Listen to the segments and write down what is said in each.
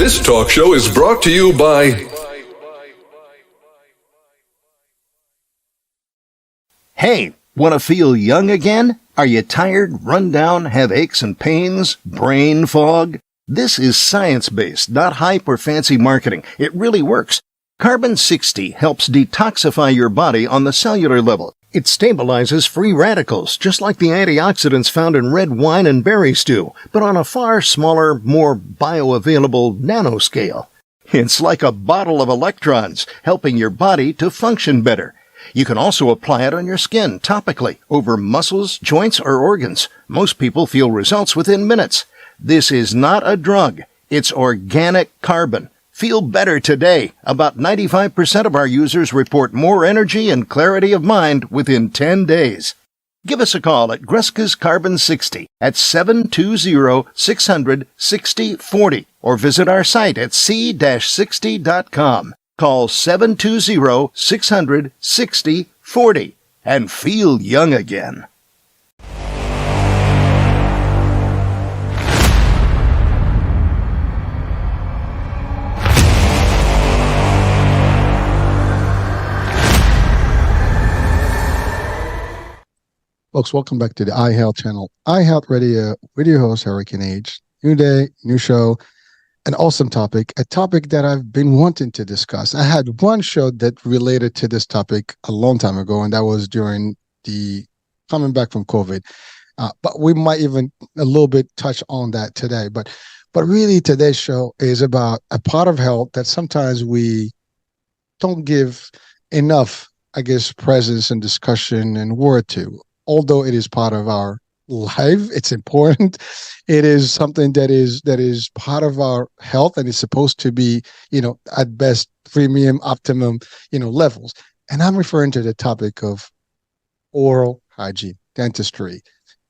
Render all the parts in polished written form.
This talk show is brought to you by... Hey, want to feel young again? Are you tired, run down, have aches and pains, brain fog? This is science-based, not hype or fancy marketing. It really works. Carbon 60 helps detoxify your body on the cellular level. It stabilizes free radicals, just like the antioxidants found in red wine and berry stew, but on a far smaller, more bioavailable nanoscale. It's like a bottle of electrons, helping your body to function better. You can also apply it on your skin topically, over muscles, joints, or organs. Most people feel results within minutes. This is not a drug. It's organic carbon. Feel better today. About 95% of our users report more energy and clarity of mind within 10 days. Give us a call at Greska's Carbon 60 at 720-600-6040 or visit our site at c-60.com. Call 720-600-6040 and feel young again. Folks, welcome back to the iHealth channel. iHealth Radio with your host, Hurricane Age. New day, new show, an awesome topic, a topic that I've been wanting to discuss. I had one show that related to this topic a long time ago, and that was during the coming back from COVID. But we might even a little bit touch on that today. But really, today's show is about a part of health that sometimes we don't give enough, I guess, presence and discussion and word to. Although it is part of our life, it's important. It is something that is part of our health, and it's supposed to be, at best, premium, optimum, levels. And I'm referring to the topic of oral hygiene, dentistry,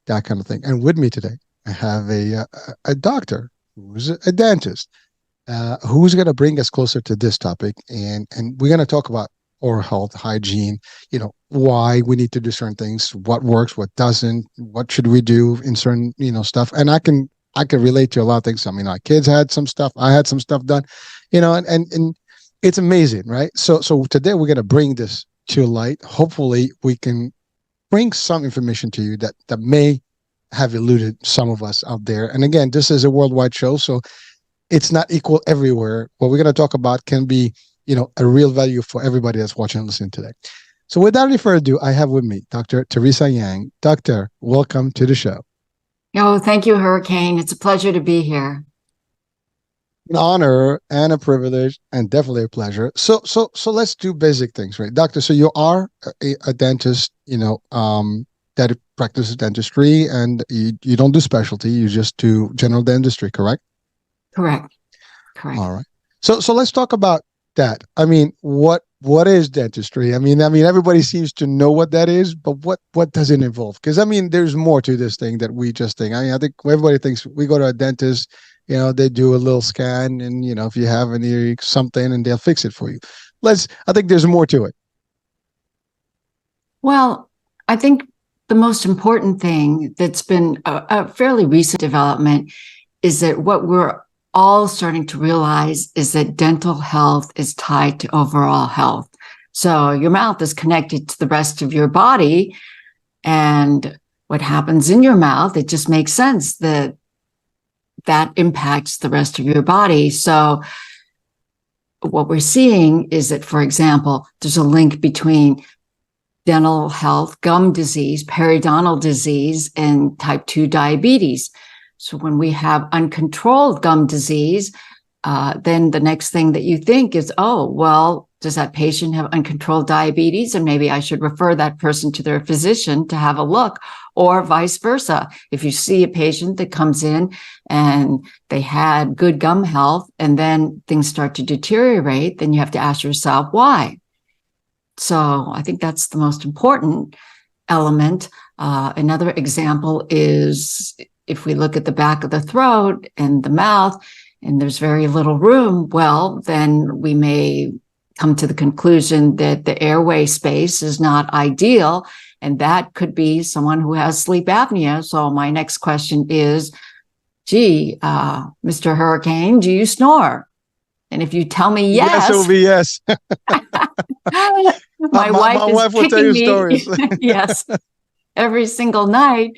that kind of thing. And with me today, I have a doctor who's a dentist, who's going to bring us closer to this topic, and we're going to talk about oral health, hygiene, why we need to do certain things, what works, what doesn't, what should we do in certain, stuff. And I can relate to a lot of things. I mean, our kids had some stuff, I had some stuff done, and it's amazing, right? So today we're going to bring this to light. Hopefully we can bring some information to you that may have eluded some of us out there. And again, this is a worldwide show, so it's not equal everywhere. What we're going to talk about can be a real value for everybody that's watching and listening today. So without any further ado, I have with me Dr. Teresa Yang. Doctor, welcome to the show. Oh, thank you, Hurricane. It's a pleasure to be here. An honor and a privilege, and definitely a pleasure. So let's do basic things, right? Doctor, so you are a dentist, that practices dentistry, and you don't do specialty, you just do general dentistry, correct? Correct. All right. So let's talk about that. I mean, what is dentistry? I mean, everybody seems to know what that is, but what does it involve? Because there's more to this thing that we just think. I think everybody thinks we go to a dentist, they do a little scan, and if you have any something, and they'll fix it for you. I think there's more to it. Well, I think the most important thing that's been a fairly recent development is that what we're all starting to realize is that dental health is tied to overall health. So your mouth is connected to the rest of your body, and what happens in your mouth, it just makes sense that impacts the rest of your body. So what we're seeing is that, for example, there's a link between dental health, gum disease, periodontal disease, and type 2 diabetes. So when we have uncontrolled gum disease, then the next thing that you think is, oh, well, does that patient have uncontrolled diabetes? And maybe I should refer that person to their physician to have a look, or vice versa. If you see a patient that comes in and they had good gum health and then things start to deteriorate, then you have to ask yourself why. So I think that's the most important element. Another example is if we look at the back of the throat and the mouth and there's very little room, well, then we may come to the conclusion that the airway space is not ideal, and that could be someone who has sleep apnea. So my next question is, gee, Mr. Hurricane, do you snore? And if you tell me Yes, it will be yes. my wife is will tell kicking you me, stories. yes, every single night,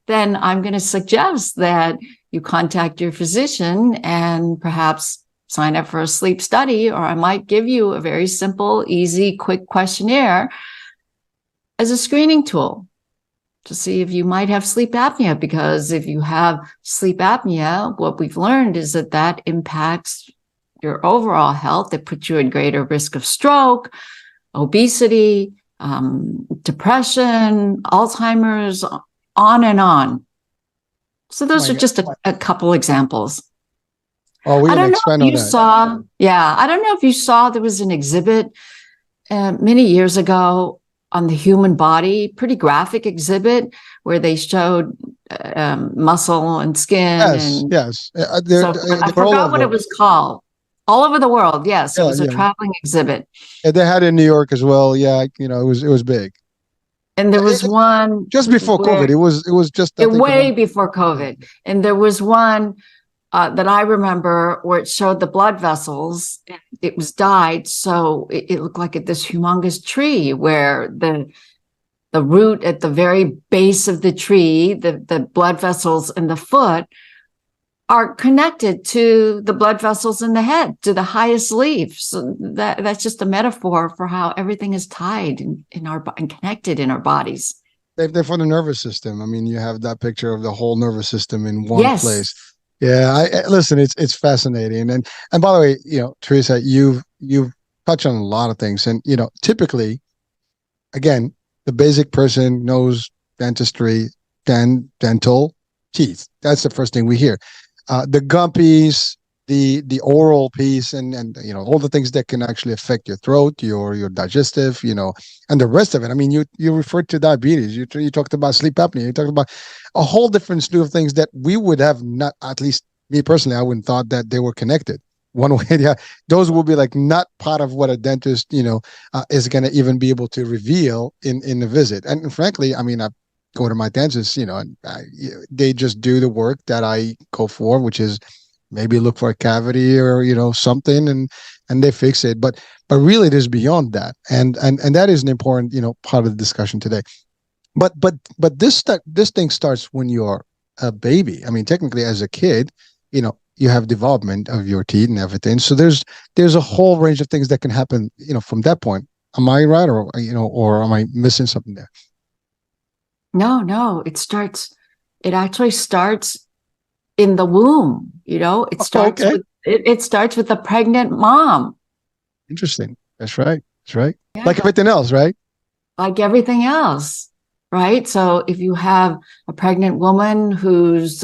then I'm going to suggest that you contact your physician and perhaps sign up for a sleep study, or I might give you a very simple, easy, quick questionnaire as a screening tool to see if you might have sleep apnea. Because if you have sleep apnea, what we've learned is that that impacts your overall health. It puts you at greater risk of stroke, obesity, depression, Alzheimer's, on and on. So those are just a couple examples. Oh, we I can don't know expand if on you that. saw, I don't know if you saw, there was an exhibit many years ago on the human body, pretty graphic exhibit where they showed muscle and skin. Yes, and yes. so I forgot what it was called. All over the world, yes. It was a traveling exhibit. Yeah, they had it in New York as well. Yeah, it was big. And there was one just before COVID. It was just way before COVID. And there was one that I remember where it showed the blood vessels. It was dyed, so it looked like this humongous tree where the root at the very base of the tree, the blood vessels in the foot are connected to the blood vessels in the head, to the highest leaf. So that's just a metaphor for how everything is tied and connected in our bodies. They're for the nervous system. I mean, you have that picture of the whole nervous system in one place. Yeah, listen, it's fascinating. And by the way, Teresa, you've touched on a lot of things. And, typically, again, the basic person knows dentistry, dental, teeth. That's the first thing we hear. The gum piece, the oral piece, and all the things that can actually affect your throat, your digestive, and the rest of it. I mean, you referred to diabetes. You talked about sleep apnea. You talked about a whole different slew of things that we would have not, at least me personally, I wouldn't thought that they were connected. One way, yeah, those will be like not part of what a dentist, is going to even be able to reveal in the visit. And frankly, I mean, I go to my dentist, and they just do the work that I go for, which is maybe look for a cavity or something, and they fix it. But really, there's beyond that, and that is an important part of the discussion today. But this thing starts when you're a baby. I mean, technically, as a kid, you have development of your teeth and everything. So there's a whole range of things that can happen, from that point. Am I right, or am I missing something there? No, it actually starts in the womb. It starts it starts with a pregnant mom. Interesting. That's right. Yeah. Like everything else, right? Like everything else, right? So if you have a pregnant woman who's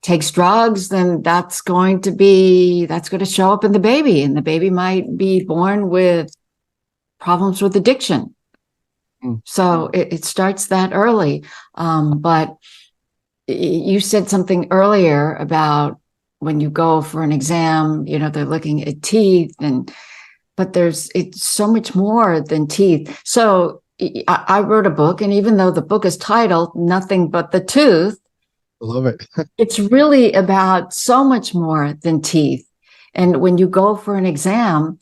takes drugs, then that's going to show up in the baby, and the baby might be born with problems with addiction. So it starts that early. But you said something earlier about when you go for an exam, they're looking at teeth, but it's so much more than teeth. So I wrote a book, and even though the book is titled Nothing But the Tooth, I love it. it's really about so much more than teeth. And when you go for an exam,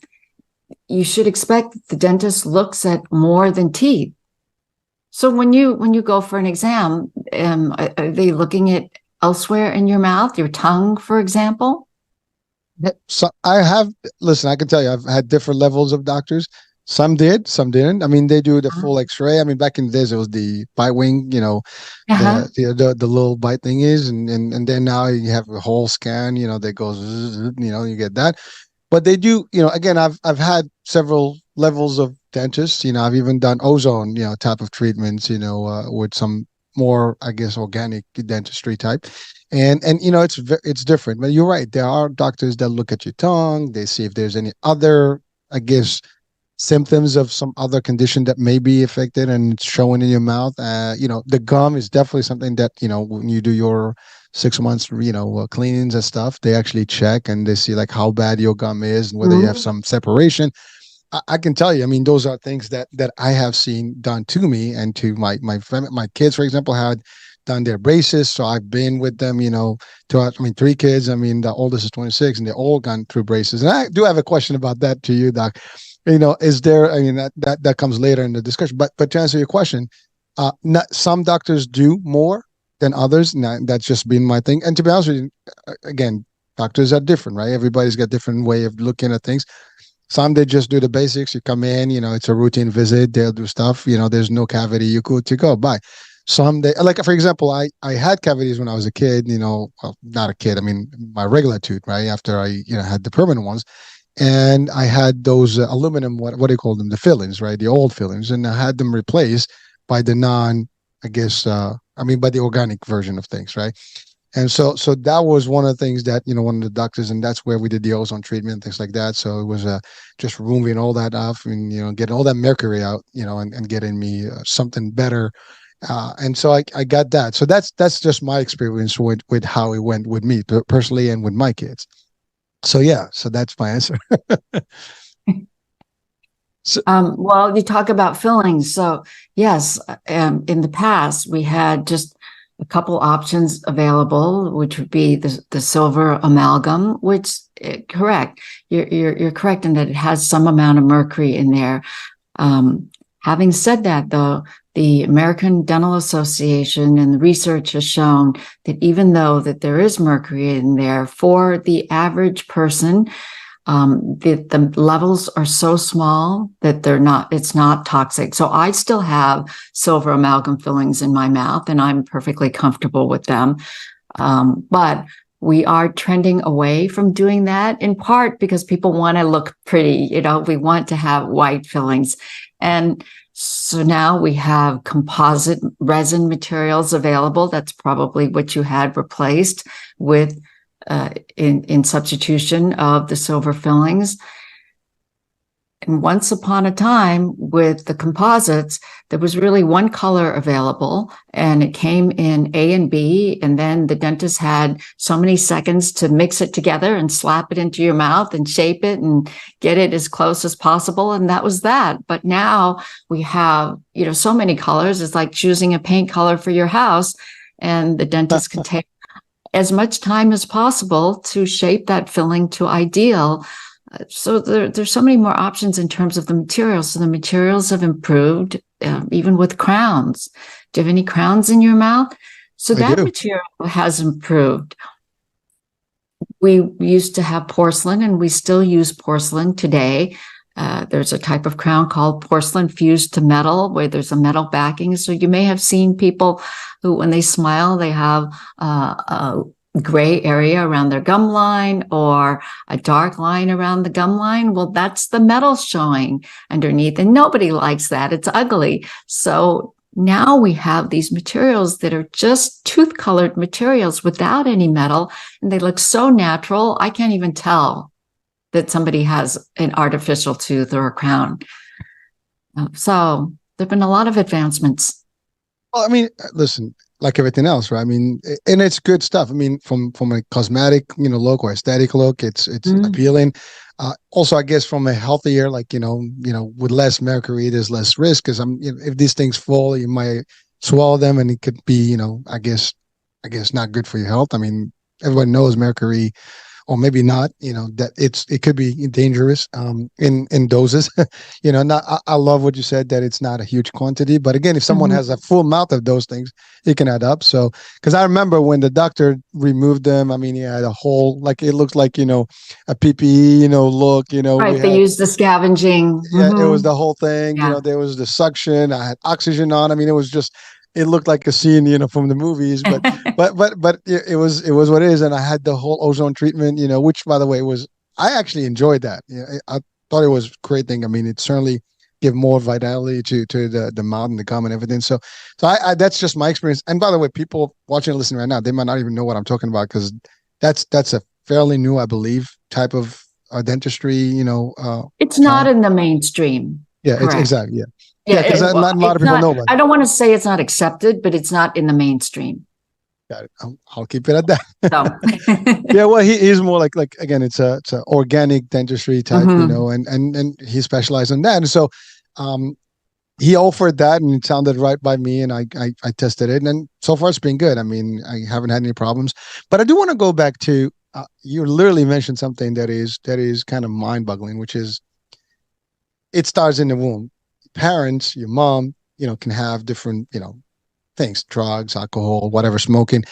you should expect that the dentist looks at more than teeth. So when you go for an exam, are they looking at elsewhere in your mouth, your tongue, for example? So I can tell you, I've had different levels of doctors. Some did, some didn't. I mean, they do the full X-ray. I mean, back in the days, it was the bite wing, the little bite thing is, and then now you have a whole scan, that goes, you get that. But they do, again, I've had several levels of dentists. I've even done ozone, type of treatments, with some more, I guess, organic dentistry type. And it's different. But you're right. There are doctors that look at your tongue. They see if there's any other, I guess, symptoms of some other condition that may be affected and it's showing in your mouth. The gum is definitely something that, when you do your 6 months, cleanings and stuff, they actually check and they see like how bad your gum is and whether you have some separation. I can tell you, I mean, those are things that I have seen done to me and to my kids, for example, had done their braces. So I've been with them, throughout, 3 kids. The oldest is 26 and they're all gone through braces. And I do have a question about that to you, Doc. Is there, that comes later in the discussion, but to answer your question, some doctors do more than others. And that's just been my thing. And to be honest with you, again, doctors are different, right? Everybody's got different way of looking at things. Some, they just do the basics. You come in, it's a routine visit. They'll do stuff, there's no cavity. You're good to go. Bye. Some, like, for example, I had cavities when I was a kid, well, not a kid. My regular tooth, right? After I, had the permanent ones. And I had those aluminum, what do you call them? The fillings, right? The old fillings. And I had them replaced by the by the organic version of things, right? And so that was one of the things that, one of the doctors, and that's where we did the ozone treatment, things like that. So it was just removing all that off and, getting all that mercury out, and getting me something better. And so I got that. So that's just my experience with how it went with me personally and with my kids. So yeah, so that's my answer. Well, you talk about fillings. So yes, in the past we had just a couple options available, which would be the silver amalgam, which correct. You're correct in that it has some amount of mercury in there. Having said that, though, the American Dental Association and the research has shown that even though that there is mercury in there, for the average person, the levels are so small that it's not toxic. So I still have silver amalgam fillings in my mouth and I'm perfectly comfortable with them. But we are trending away from doing that, in part because people want to look pretty. We want to have white fillings. And so now we have composite resin materials available. That's probably what you had replaced with in substitution of the silver fillings. And once upon a time with the composites, there was really one color available and it came in A and B. And then the dentist had so many seconds to mix it together and slap it into your mouth and shape it and get it as close as possible. And that was that. But now we have, so many colors. It's like choosing a paint color for your house, and the dentist can take as much time as possible to shape that filling to ideal. So there's so many more options in terms of the materials. So the materials have improved, even with crowns. Do you have any crowns in your mouth? So that material has improved. We used to have porcelain, and we still use porcelain today. There's a type of crown called porcelain fused to metal, where there's a metal backing. So you may have seen people who, when they smile, they have a gray area around their gum line or a dark line around the gum line. Well, that's the metal showing underneath, and nobody likes that. It's ugly. So now we have these materials that are just tooth colored materials without any metal, and they look so natural. I can't even tell that somebody has an artificial tooth or a crown. So there've been a lot of advancements. Well, listen, like everything else, right? And it's good stuff. From a cosmetic, look or aesthetic look, it's appealing. Also, I guess from a healthier, with less mercury, there's less risk because if these things fall, you might swallow them, and it could be, I guess not good for your health. Everybody knows mercury, or maybe not, that it could be dangerous in doses. I love what you said, that it's not a huge quantity, but again, if someone has a full mouth of those things, it can add up. So, because I remember when the doctor removed them, he had a whole, it looks like, a PPE, look, Right, they used the scavenging. Yeah, it was the whole thing. Yeah. There was the suction. I had oxygen on. It was just, it looked like a scene, from the movies, but it was what it is. And I had the whole ozone treatment, which, by the way, I actually enjoyed that. I thought it was a great thing. It certainly give more vitality to the mouth and the gum and everything. So I that's just my experience. And by the way, people watching and listening right now, they might not even know what I'm talking about, because that's a fairly new, I believe, type of dentistry. It's not in the mainstream. Yeah, it's exactly. Yeah. Yeah, because not a lot of people know about it. I don't want to say it's not accepted, but it's not in the mainstream. Got it. I'll keep it at that. So. Yeah, well, he's more like again, it's a organic dentistry type, and he specialized in that. And so, he offered that, and it sounded right by me, and I tested it, and so far it's been good. I mean, I haven't had any problems. But I do want to go back to you literally mentioned something that is kind of mind-boggling, which is it starts in the womb. Parents, your mom, can have different, things, drugs, alcohol, whatever, smoking.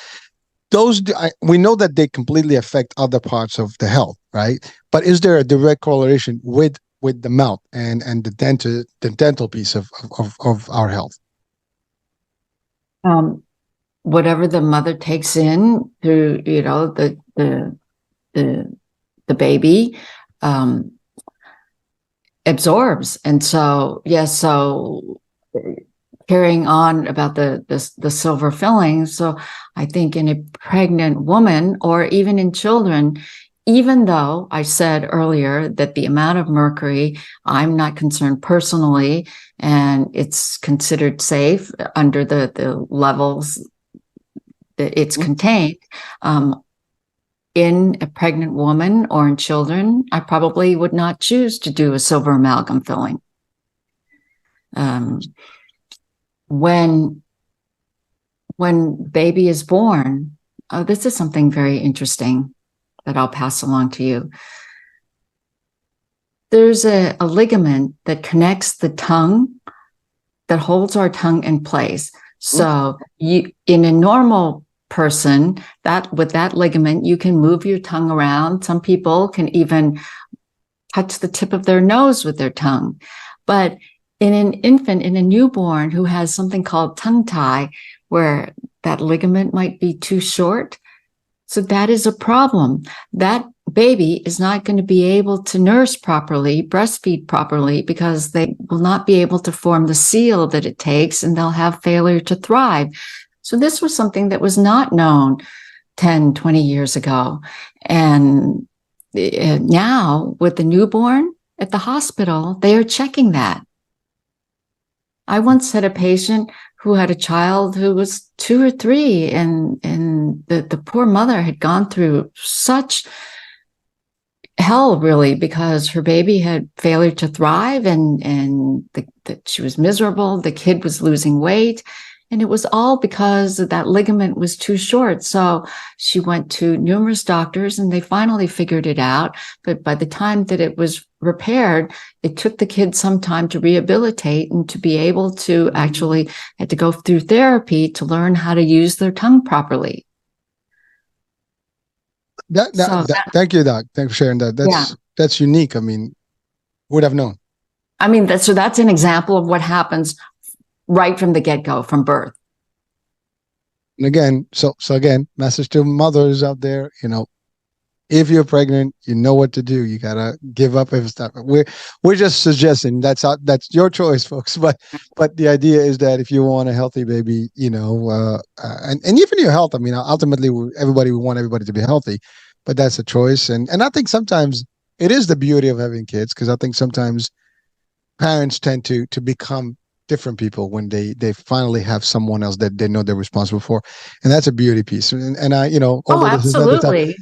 We know that they completely affect other parts of the health, right? But is there a direct correlation with the mouth and the dental piece of our health? Whatever the mother takes in through, the baby, absorbs. And so, yes, so carrying on about the silver fillings. So I think in a pregnant woman or even in children, even though I said earlier that the amount of mercury, I'm not concerned personally, and it's considered safe under the levels that it's contained, in a pregnant woman or in children, I probably would not choose to do a silver amalgam filling. When baby is born, this is something very interesting that I'll pass along to you. There's a ligament that connects the tongue, that holds our tongue in place. So in a normal person, that with that ligament, you can move your tongue around. Some people can even touch the tip of their nose with their tongue. But in an infant, in a newborn who has something called tongue tie, where that ligament might be too short, so that is a problem. That baby is not going to be able to nurse properly, breastfeed properly, because they will not be able to form the seal that it takes, and they'll have failure to thrive. So this was something that was not known 10, 20 years ago. And now with the newborn at the hospital, they are checking that. I once had a patient who had a child who was 2 or 3, and the poor mother had gone through such hell, really, because her baby had failure to thrive, and she was miserable. The kid was losing weight, and it was all because that ligament was too short. So she went to numerous doctors, and they finally figured it out. But by the time that it was repaired, it took the kid some time to rehabilitate and to be able to actually had to go through therapy to learn how to use their tongue properly. Thank you, Doc. Thanks for sharing that. That's unique. I mean, would have known. I mean, that's an example of what happens right from the get-go, from birth. And again, so again, message to mothers out there, if you're pregnant, you know what to do. You gotta give up if it's not. We're just suggesting that's your choice, folks. But the idea is that if you want a healthy baby, and even your health. I mean, ultimately, we want everybody to be healthy, but that's a choice. And I think sometimes it is the beauty of having kids, because I think sometimes parents tend to become different people when they finally have someone else that they know they're responsible for, and that's a beauty piece. And I, absolutely,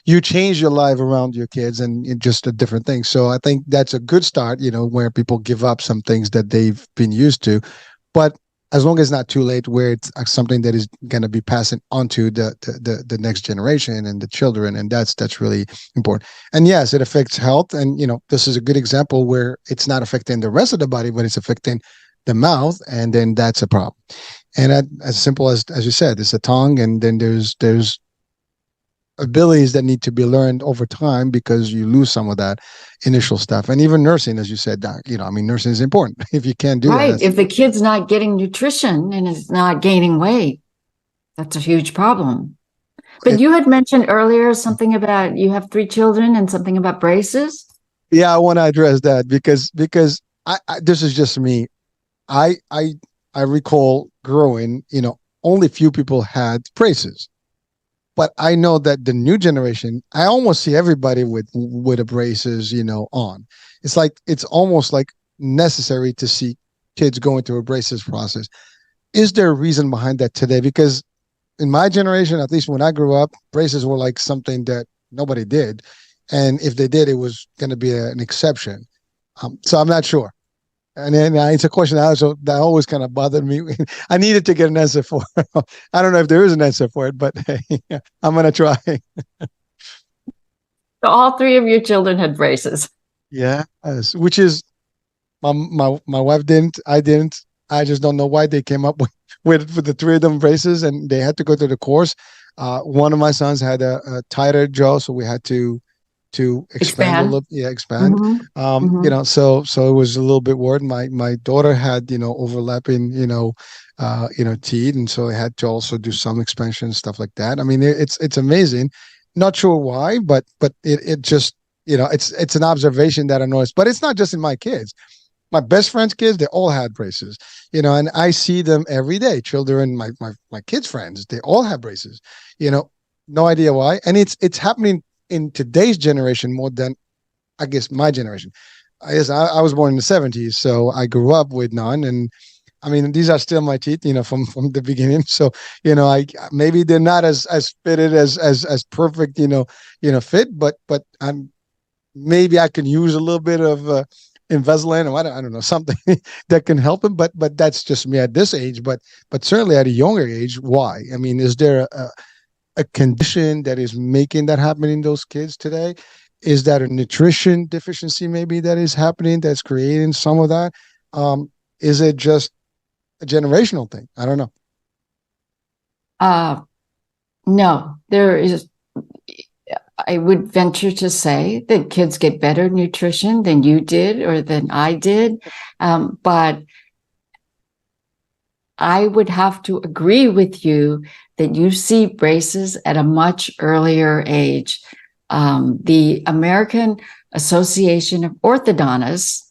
you change your life around your kids and just a different thing. So I think that's a good start. Where people give up some things that they've been used to, but as long as it's not too late, where it's something that is going to be passing on to the next generation and the children, and that's really important. And yes, it affects health, and this is a good example where it's not affecting the rest of the body, but it's affecting the mouth, and then that's a problem. And as simple as you said, it's the tongue, and then there's abilities that need to be learned over time, because you lose some of that initial stuff. And even nursing, as you said, Doc, nursing is important. If you can't do right, that, if the kid's not getting nutrition and is not gaining weight, that's a huge problem. But you had mentioned earlier something about you have 3 children and something about braces. Yeah, I want to address that because I this is just me. I recall growing, only few people had braces, but I know that the new generation, I almost see everybody with a braces, on. It's almost like necessary to see kids going through a braces process. Is there a reason behind that today? Because in my generation, at least when I grew up, braces were like something that nobody did, and if they did, it was going to be an exception. So I'm not sure. And then it's a question that always kind of bothered me. I needed to get an answer for. I don't know if there is an answer for it, but hey, I'm gonna try. So all three of your children had braces. Yeah, which is my wife didn't. I didn't. I just don't know why they came up with the three of them braces, and they had to go to the course. One of my sons had a tighter jaw, so we had to expand a little. Yeah, expand. Mm-hmm. Mm-hmm. So it was a little bit weird. My daughter had overlapping teeth, and so I had to also do some expansion stuff like that. I mean, it's amazing. Not sure why, but it just it's an observation that I noticed. But it's not just in my kids. My best friend's kids, they all had braces, and I see them every day. Children, my kids' friends, they all have braces, no idea why. And it's happening in today's generation more than, I guess, my generation. I guess I was born in the 70s, so I grew up with none. And I mean, these are still my teeth, from the beginning. So, I maybe they're not as fitted as perfect, fit, but maybe I can use a little bit of Invisalign, or I don't know, something that can help him. But that's just me at this age. But certainly at a younger age, why? I mean, is there a condition that is making that happen in those kids today? Is that a nutrition deficiency maybe that is happening that's creating some of that? Is it just a generational thing? I don't know. No, there is. I would venture to say that kids get better nutrition than you did or than I did. But I would have to agree with you that you see braces at a much earlier age. The American Association of Orthodontists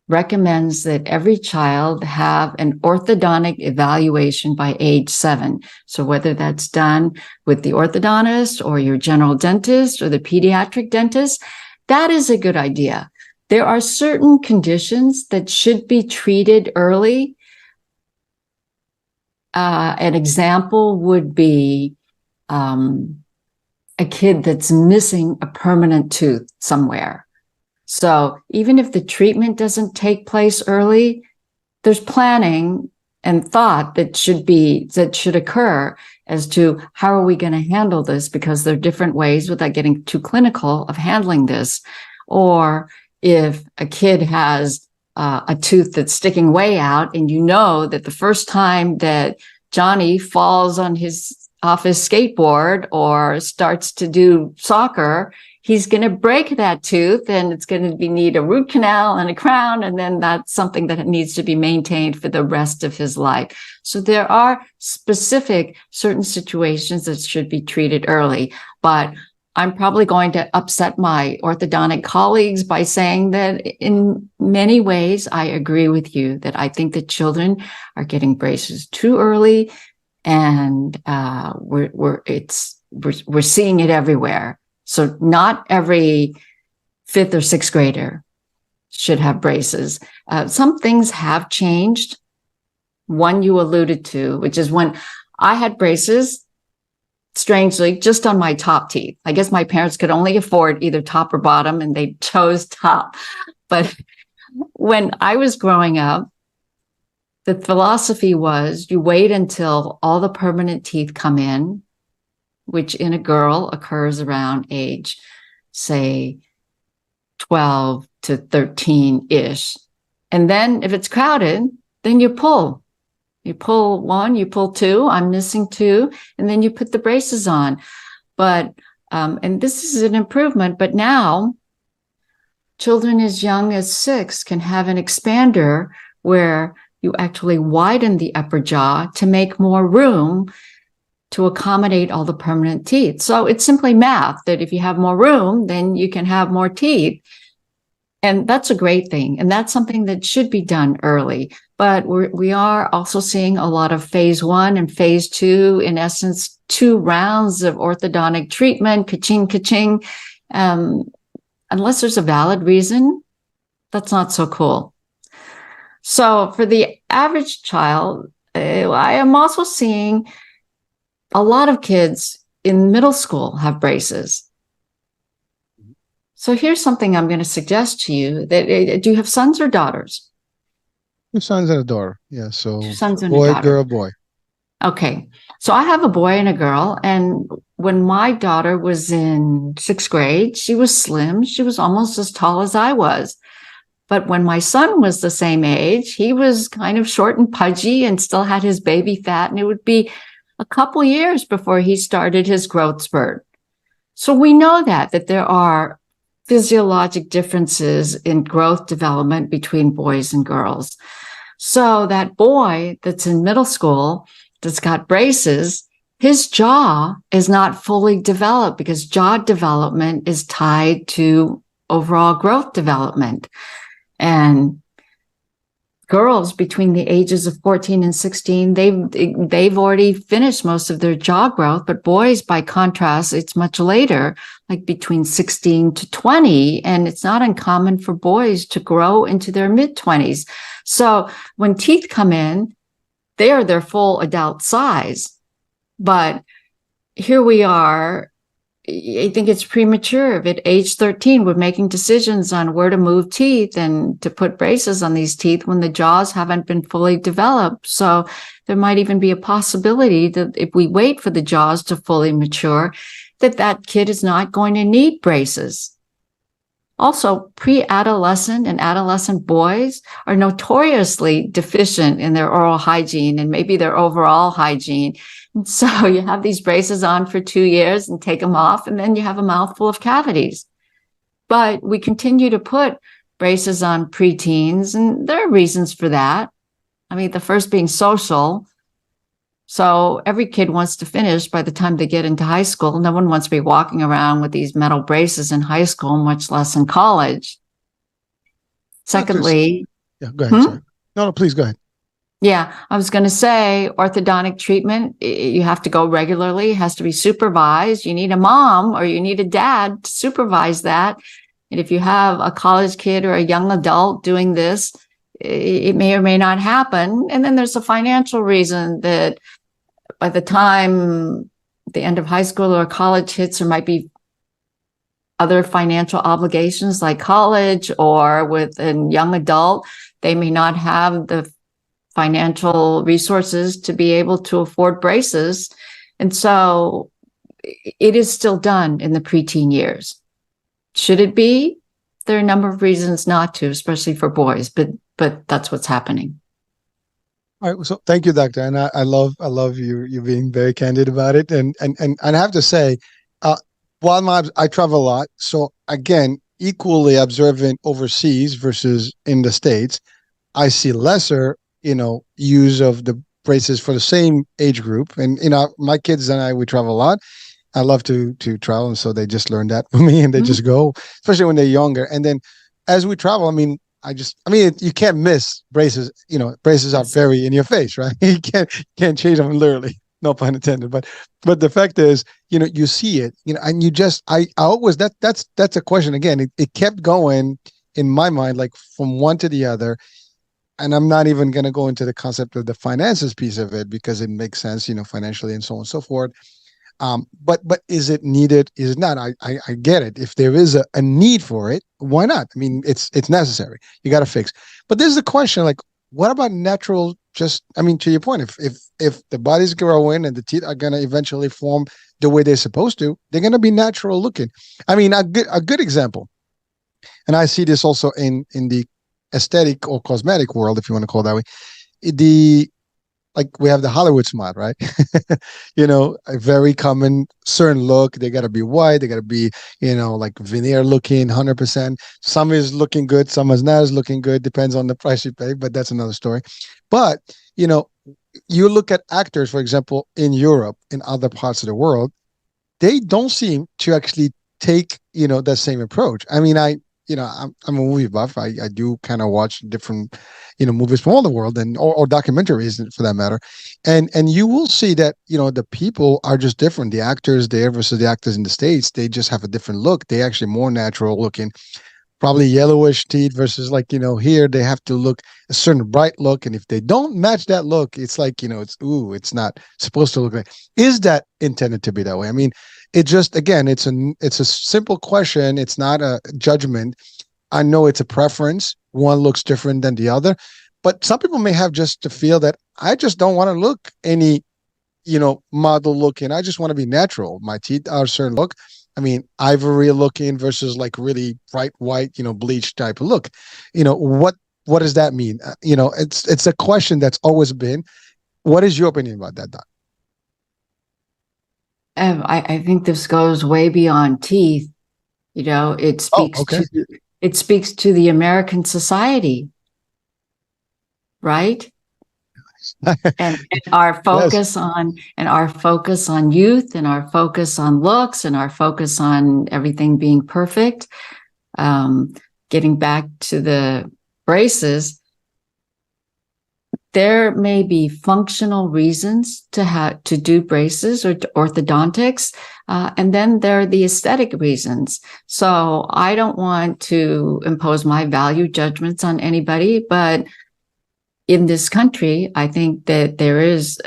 recommends that every child have an orthodontic evaluation by age 7. So whether that's done with the orthodontist or your general dentist or the pediatric dentist, that is a good idea. There are certain conditions that should be treated early. An example would be a kid that's missing a permanent tooth somewhere. So even if the treatment doesn't take place early, there's planning and thought that should occur as to how are we going to handle this, because there are different ways, without getting too clinical, of handling this. Or if a kid has a tooth that's sticking way out, and that the first time that Johnny falls off his skateboard or starts to do soccer, he's going to break that tooth, and it's going to need a root canal and a crown. And then that's something that needs to be maintained for the rest of his life. So there are specific certain situations that should be treated early, but I'm probably going to upset my orthodontic colleagues by saying that in many ways, I agree with you that I think that children are getting braces too early, and we're seeing it everywhere. So not every 5th or 6th grader should have braces. Some things have changed. One you alluded to, which is when I had braces, strangely, just on my top teeth. I guess my parents could only afford either top or bottom, and they chose top. But when I was growing up, the philosophy was you wait until all the permanent teeth come in, which in a girl occurs around age, say, 12 to 13-ish. And then if it's crowded, then you pull. You pull one, you pull two, I'm missing two, and then you put the braces on. But, and this is an improvement, but now children as young as 6 can have an expander where you actually widen the upper jaw to make more room to accommodate all the permanent teeth. So it's simply math that if you have more room, then you can have more teeth. And that's a great thing. And that's something that should be done early. But we are also seeing a lot of phase 1 and phase 2, in essence, 2 rounds of orthodontic treatment, ka-ching, ka-ching. Unless there's a valid reason, that's not so cool. So for the average child, I am also seeing a lot of kids in middle school have braces. So here's something I'm going to suggest to you. Do you have sons or daughters? Two sons and a daughter. Yeah. So Two sons and a boy, daughter. girl, boy. Okay. So I have a boy and a girl. And when my daughter was in sixth grade, she was slim. She was almost as tall as I was. But when my son was the same age, he was kind of short and pudgy and still had his baby fat. And it would be a couple years before he started his growth spurt. So we know that there are physiologic differences in growth development between boys and girls. So that boy that's in middle school that's got braces, his jaw is not fully developed because jaw development is tied to overall growth development. And girls between the ages of 14 and 16, they've already finished most of their jaw growth, but boys, by contrast, it's much later, like between 16 to 20, and it's not uncommon for boys to grow into their mid-20s. So when teeth come in, they are their full adult size. But here we are, I think it's premature. At age 13, we're making decisions on where to move teeth and to put braces on these teeth when the jaws haven't been fully developed. So there might even be a possibility that if we wait for the jaws to fully mature, that kid is not going to need braces. Also, pre-adolescent and adolescent boys are notoriously deficient in their oral hygiene and maybe their overall hygiene. And so you have these braces on for 2 years and take them off, and then you have a mouthful of cavities. But we continue to put braces on preteens, and there are reasons for that. I mean, the first being social. So every kid wants to finish by the time they get into high school. No one wants to be walking around with these metal braces in high school, much less in college. Secondly, yeah, go ahead. Sorry. No, please go ahead. Yeah, I was going to say orthodontic treatment, you have to go regularly, it has to be supervised. You need a mom or you need a dad to supervise that. And if you have a college kid or a young adult doing this, it may or may not happen. And then there's a financial reason that by the time the end of high school or college hits, there might be other financial obligations like college, or with a young adult, they may not have the financial resources to be able to afford braces. And so it is still done in the preteen years. Should it be? There are a number of reasons not to, especially for boys, but that's what's happening. All right. So thank you, doctor. And I love you being very candid about it. And I have to say, while I travel a lot, so again, equally observant overseas versus in the States, I see lesser, use of the braces for the same age group. And, my kids and we travel a lot. I love to travel. And so they just learn that from me and they just go, especially when they're younger. And then as we travel, you can't miss braces. Braces are very in your face, right? You can't change them literally. No pun intended. But the fact is, you see it, and you just, I always, that's a question. Again, it kept going in my mind, like from one to the other. And I'm not even going to go into the concept of the finances piece of it because it makes sense, financially and so on and so forth. But is it needed? Is it not? I get it. If there is a need for it, why not? I mean, it's necessary. You got to fix. But there's the question, like, what about natural? To your point, if the body's growing and the teeth are going to eventually form the way they're supposed to, they're going to be natural looking. I mean, a good example, and I see this also in the aesthetic or cosmetic world, if you want to call it that way. We have the Hollywood smile, right? A very common certain look. They got to be white. They got to be, like veneer looking 100%. Some is looking good. Some is not as looking good. Depends on the price you pay, but that's another story. But, you look at actors, for example, in Europe, in other parts of the world, they don't seem to actually take, that same approach. I mean, I'm a movie buff. I do kind of watch different, movies from all the world or documentaries for that matter. And you will see that, the people are just different. The actors there versus the actors in the States, they just have a different look. They actually more natural looking, probably yellowish teeth versus here they have to look a certain bright look. And if they don't match that look, it's like, it's not supposed to look like. Is that intended to be that way? I mean, it just, again, it's a simple question. It's not a judgment. I know it's a preference. One looks different than the other, but some people may have just to feel that I just don't want to look any, model looking. I just want to be natural. My teeth are a certain look. I mean, ivory looking versus like really bright white, bleach type of look. What does that mean? It's a question that's always been. What is your opinion about that, Doc? I think this goes way beyond teeth. It speaks to the American society, right? and our focus on youth, and our focus on looks, and our focus on everything being perfect. Getting back to the braces, there may be functional reasons to do braces or orthodontics, and then there are the aesthetic reasons. So I don't want to impose my value judgments on anybody, but in this country, I think that there is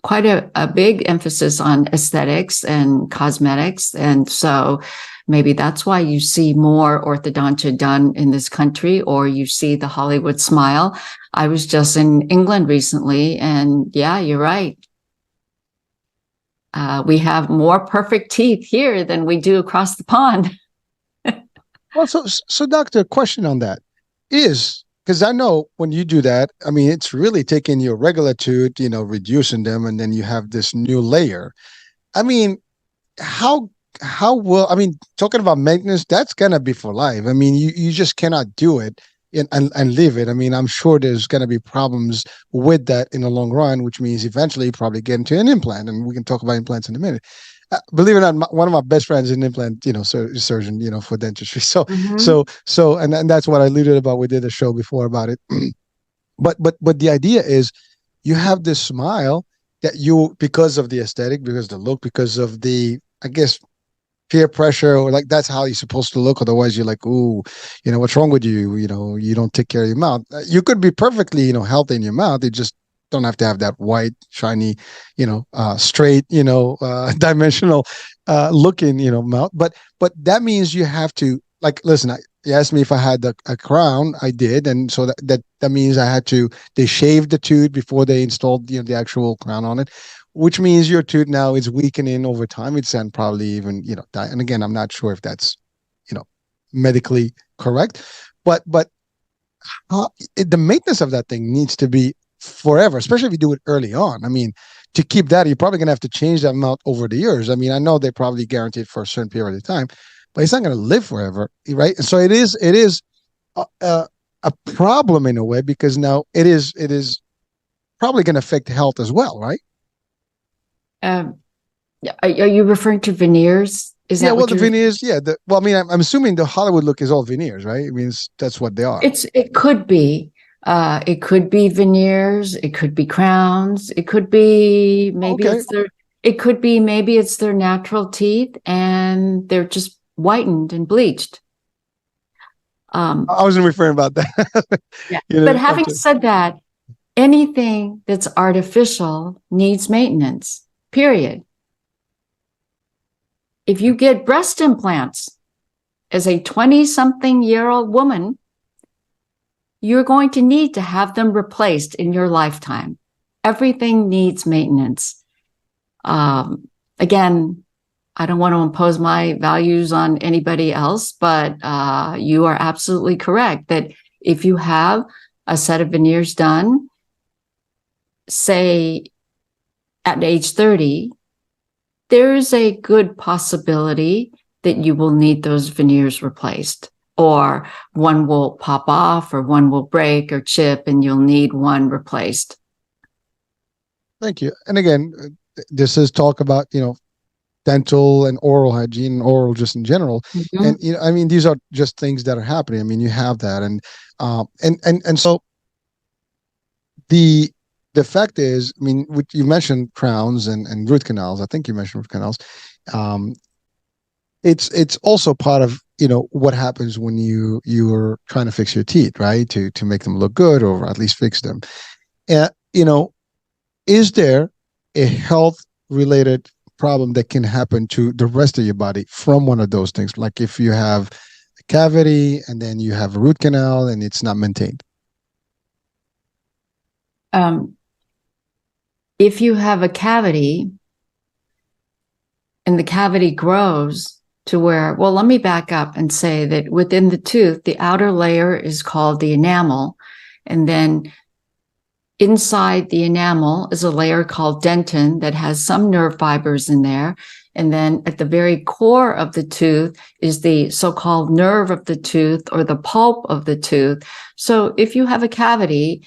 quite a big emphasis on aesthetics and cosmetics, and so maybe that's why you see more orthodontia done in this country, or you see the Hollywood smile. I was just in England recently, and yeah, you're right. We have more perfect teeth here than we do across the pond. Well, so doctor, question on that is, because I know when you do that, I mean, it's really taking your regular tooth, reducing them, and then you have this new layer. I mean, how will, talking about maintenance, that's going to be for life. I mean, you just cannot do it and leave it. I mean, I'm sure there's going to be problems with that in the long run, which means eventually you probably get into an implant, and we can talk about implants in a minute. Believe it or not, one of my best friends is an implant, surgeon, for dentistry. So, and that's what I alluded about. We did a show before about it. but the idea is you have this smile that because of the aesthetic, because of the look, because of the, I guess, peer pressure, or like that's how you're supposed to look. Otherwise, you're like, ooh, what's wrong with you? You don't take care of your mouth. You could be perfectly, healthy in your mouth. You just don't have to have that white, shiny, straight, dimensional looking, mouth. But that means you have to, like, listen, you asked me if I had a crown. I did. And so that means they shaved the tooth before they installed, the actual crown on it, which means your tooth now is weakening over time. It's and probably even, die. And again, I'm not sure if that's, medically correct, but the maintenance of that thing needs to be forever, especially if you do it early on. I mean, to keep that, you're probably going to have to change that amount over the years. I mean, I know they probably guarantee it for a certain period of time, but it's not going to live forever, right? And so it is a problem in a way, because now it is probably going to affect health as well, right? Are you referring to veneers? Is that the veneers? Yeah. I'm assuming the Hollywood look is all veneers, right? I mean, that's what they are. It could be. It could be veneers. It could be crowns. It could be maybe it's their natural teeth and they're just whitened and bleached. I wasn't referring about that. Yeah. But having said that, anything that's artificial needs maintenance, period. If you get breast implants as a 20-something-year-old woman, you're going to need to have them replaced in your lifetime. Everything needs maintenance. Again, I don't want to impose my values on anybody else, but you are absolutely correct that if you have a set of veneers done, say at age 30, there's a good possibility that you will need those veneers replaced, or one will pop off, or one will break or chip, and you'll need one replaced. Thank you. And again, this is talk about, dental and oral hygiene, and oral just in general. Mm-hmm. And, these are just things that are happening. I mean, you have that. And so the fact is, you mentioned crowns and root canals. I think you mentioned root canals. It's also part of, what happens when you're trying to fix your teeth, right? To make them look good, or at least fix them. Is there a health related problem that can happen to the rest of your body from one of those things? Like if you have a cavity and then you have a root canal and it's not maintained. If you have a cavity and the cavity grows to where, well, let me back up and say that within the tooth, the outer layer is called the enamel. And then inside the enamel is a layer called dentin that has some nerve fibers in there. And then at the very core of the tooth is the so-called nerve of the tooth or the pulp of the tooth. So if you have a cavity,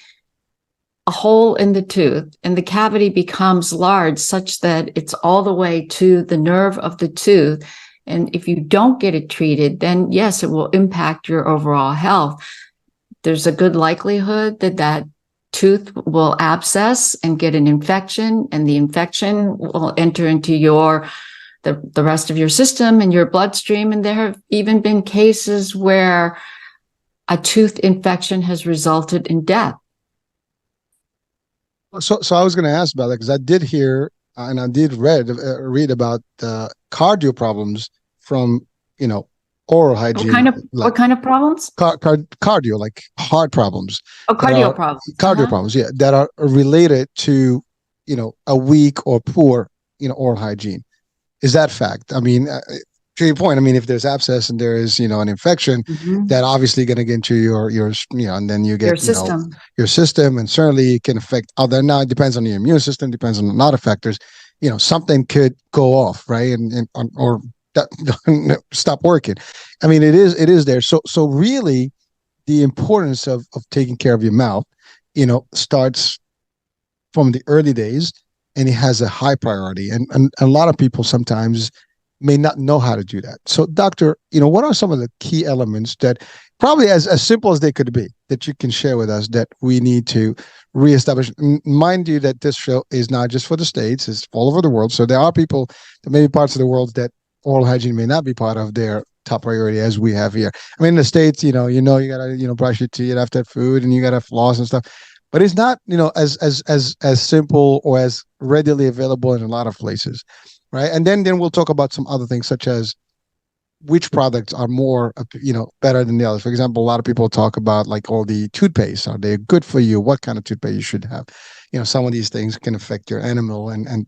a hole in the tooth, and the cavity becomes large such that it's all the way to the nerve of the tooth, and if you don't get it treated, then yes, it will impact your overall health. There's a good likelihood that that tooth will abscess and get an infection, and the infection will enter into the rest of your system and your bloodstream. And there have even been cases where a tooth infection has resulted in death. So I was going to ask about that because I did hear and I did read about cardio problems from oral hygiene. What kind of problems? Cardio, like heart problems. Oh, cardio problems. Cardio problems, yeah, that are related to a weak or poor oral hygiene. Is that fact? I mean, to your point, I mean, if there's abscess and there is an infection, that obviously going to get into your and then you get your system, and certainly it can affect other. Now it depends on your immune system, depends on a lot of factors. Something could go off, right, or that stop working. I mean, it is there. So really, the importance of taking care of your mouth, starts from the early days, and it has a high priority. And a lot of people sometimes may not know how to do that. So, doctor, what are some of the key elements that probably as simple as they could be that you can share with us that we need to reestablish? Mind you that this show is not just for the States, it's all over the world. So there are people, there may be parts of the world that oral hygiene may not be part of their top priority as we have here. I mean, in the States, you gotta, brush your teeth after food and you gotta floss and stuff. But it's not, as simple or as readily available in a lot of places. Right. And then we'll talk about some other things, such as which products are more, better than the others. For example, a lot of people talk about like all the toothpaste. Are they good for you? What kind of toothpaste you should have? Some of these things can affect your enamel and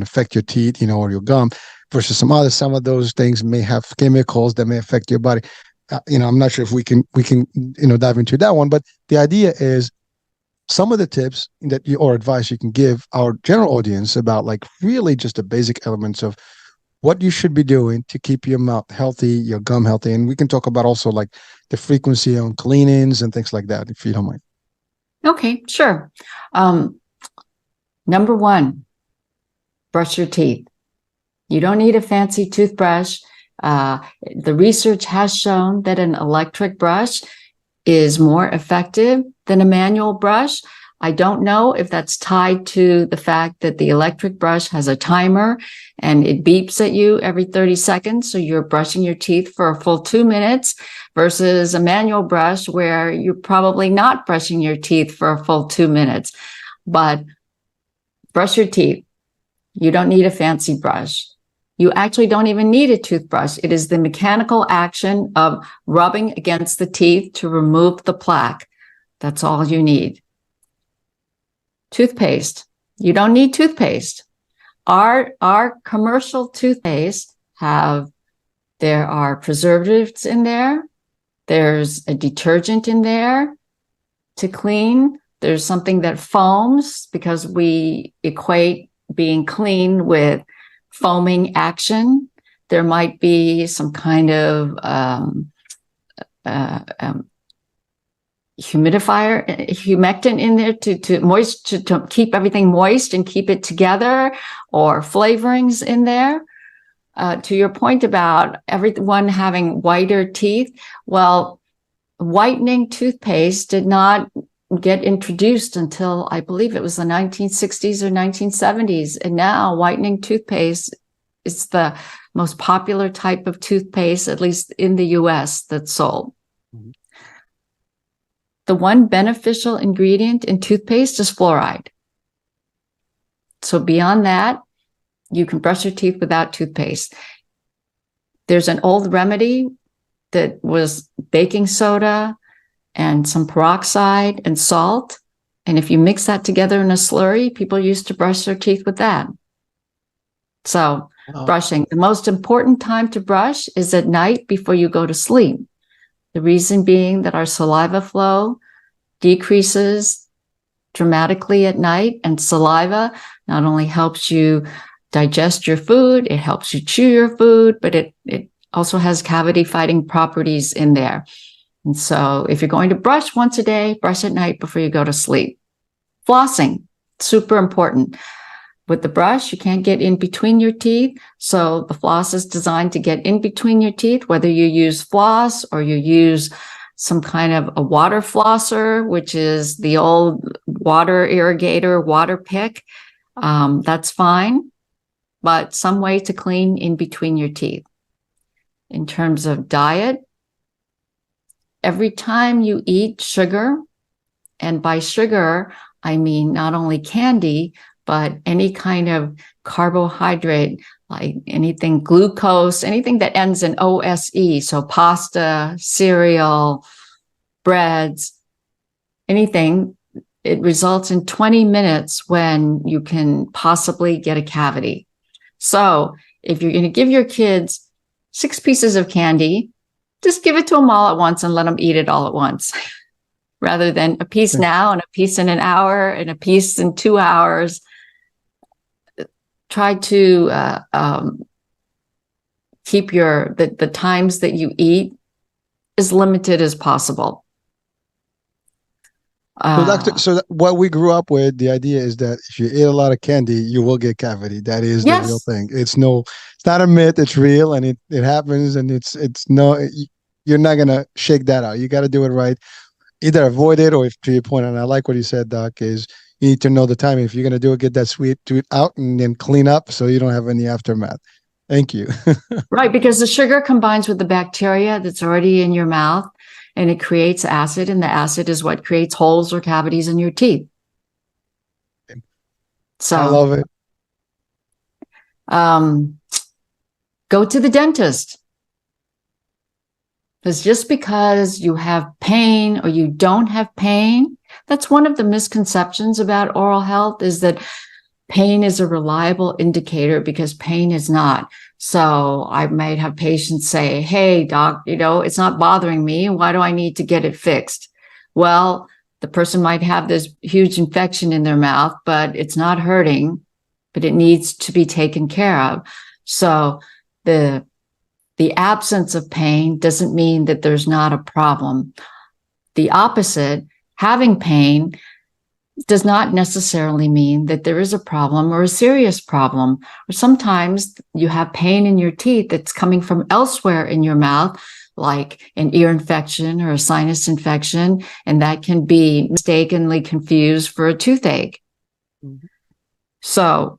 affect your teeth, or your gum versus some others. Some of those things may have chemicals that may affect your body. I'm not sure if we can, dive into that one, but the idea is some of the tips or advice you can give our general audience about like really just the basic elements of what you should be doing to keep your mouth healthy, your gum healthy. And we can talk about also like the frequency on cleanings and things like that, if you don't mind. Okay, sure. Number one, brush your teeth. You don't need a fancy toothbrush. The research has shown that an electric brush is more effective than a manual brush. I don't know if that's tied to the fact that the electric brush has a timer and it beeps at you every 30 seconds. So you're brushing your teeth for a full 2 minutes versus a manual brush where you're probably not brushing your teeth for a full 2 minutes. But brush your teeth. You don't need a fancy brush. You actually don't even need a toothbrush. It is the mechanical action of rubbing against the teeth to remove the plaque. That's all you need. Toothpaste. You don't need toothpaste. Our commercial toothpaste there are preservatives in there. There's a detergent in there to clean. There's something that foams because we equate being clean with foaming action. There might be some kind of humectant in there to keep everything moist and keep it together, or flavorings in there. To your point about everyone having whiter teeth, well, whitening toothpaste did not get introduced until I believe it was the 1960s or 1970s. And now whitening toothpaste is the most popular type of toothpaste, at least in the US, that's sold. Mm-hmm. The one beneficial ingredient in toothpaste is fluoride. So beyond that, you can brush your teeth without toothpaste. There's an old remedy that was baking soda and some peroxide and salt And if you mix that together in a slurry, people used to brush their teeth with that. So brushing, the most important time to brush is at night before you go to sleep. The reason being that our saliva flow decreases dramatically at night, and saliva not only helps you digest your food, it helps you chew your food, but it also has cavity fighting properties in there. And so if you're going to brush once a day, brush at night before you go to sleep. Flossing, super important. With the brush, you can't get in between your teeth. So the floss is designed to get in between your teeth, whether you use floss or you use some kind of a water flosser, which is the old water irrigator, water pick. That's fine, but some way to clean in between your teeth. In terms of diet, every time you eat sugar, and by sugar, I mean not only candy, but any kind of carbohydrate, like anything glucose, anything that ends in OSE, so pasta, cereal, breads, anything, it results in 20 minutes when you can possibly get a cavity. So if you're going to give your kids 6 pieces of candy, just give it to them all at once and let them eat it all at once, rather than a piece now and a piece in an hour and a piece in 2 hours. Try to keep the times that you eat as limited as possible. So what we grew up with, the idea is that if you eat a lot of candy, you will get cavity. That is the real thing. It's not a myth. It's real, and it happens. And you're not gonna shake that out. You got to do it right. Either avoid it, or if, to your point, and I like what you said, Doc, is you need to know the timing. If you're going to do it, get that sweet tooth out and then clean up so you don't have any aftermath. Thank you. Right, because the sugar combines with the bacteria that's already in your mouth, and it creates acid, and the acid is what creates holes or cavities in your teeth. So I love it. Go to the dentist. Because just because you have pain or you don't have pain, that's one of the misconceptions about oral health, is that pain is a reliable indicator, because pain is not. So I might have patients say, hey, doc, it's not bothering me. Why do I need to get it fixed? Well, the person might have this huge infection in their mouth, but it's not hurting, but it needs to be taken care of. So the absence of pain doesn't mean that there's not a problem. The opposite, having pain, does not necessarily mean that there is a problem or a serious problem. Or sometimes you have pain in your teeth that's coming from elsewhere in your mouth, like an ear infection or a sinus infection, and that can be mistakenly confused for a toothache. Mm-hmm. So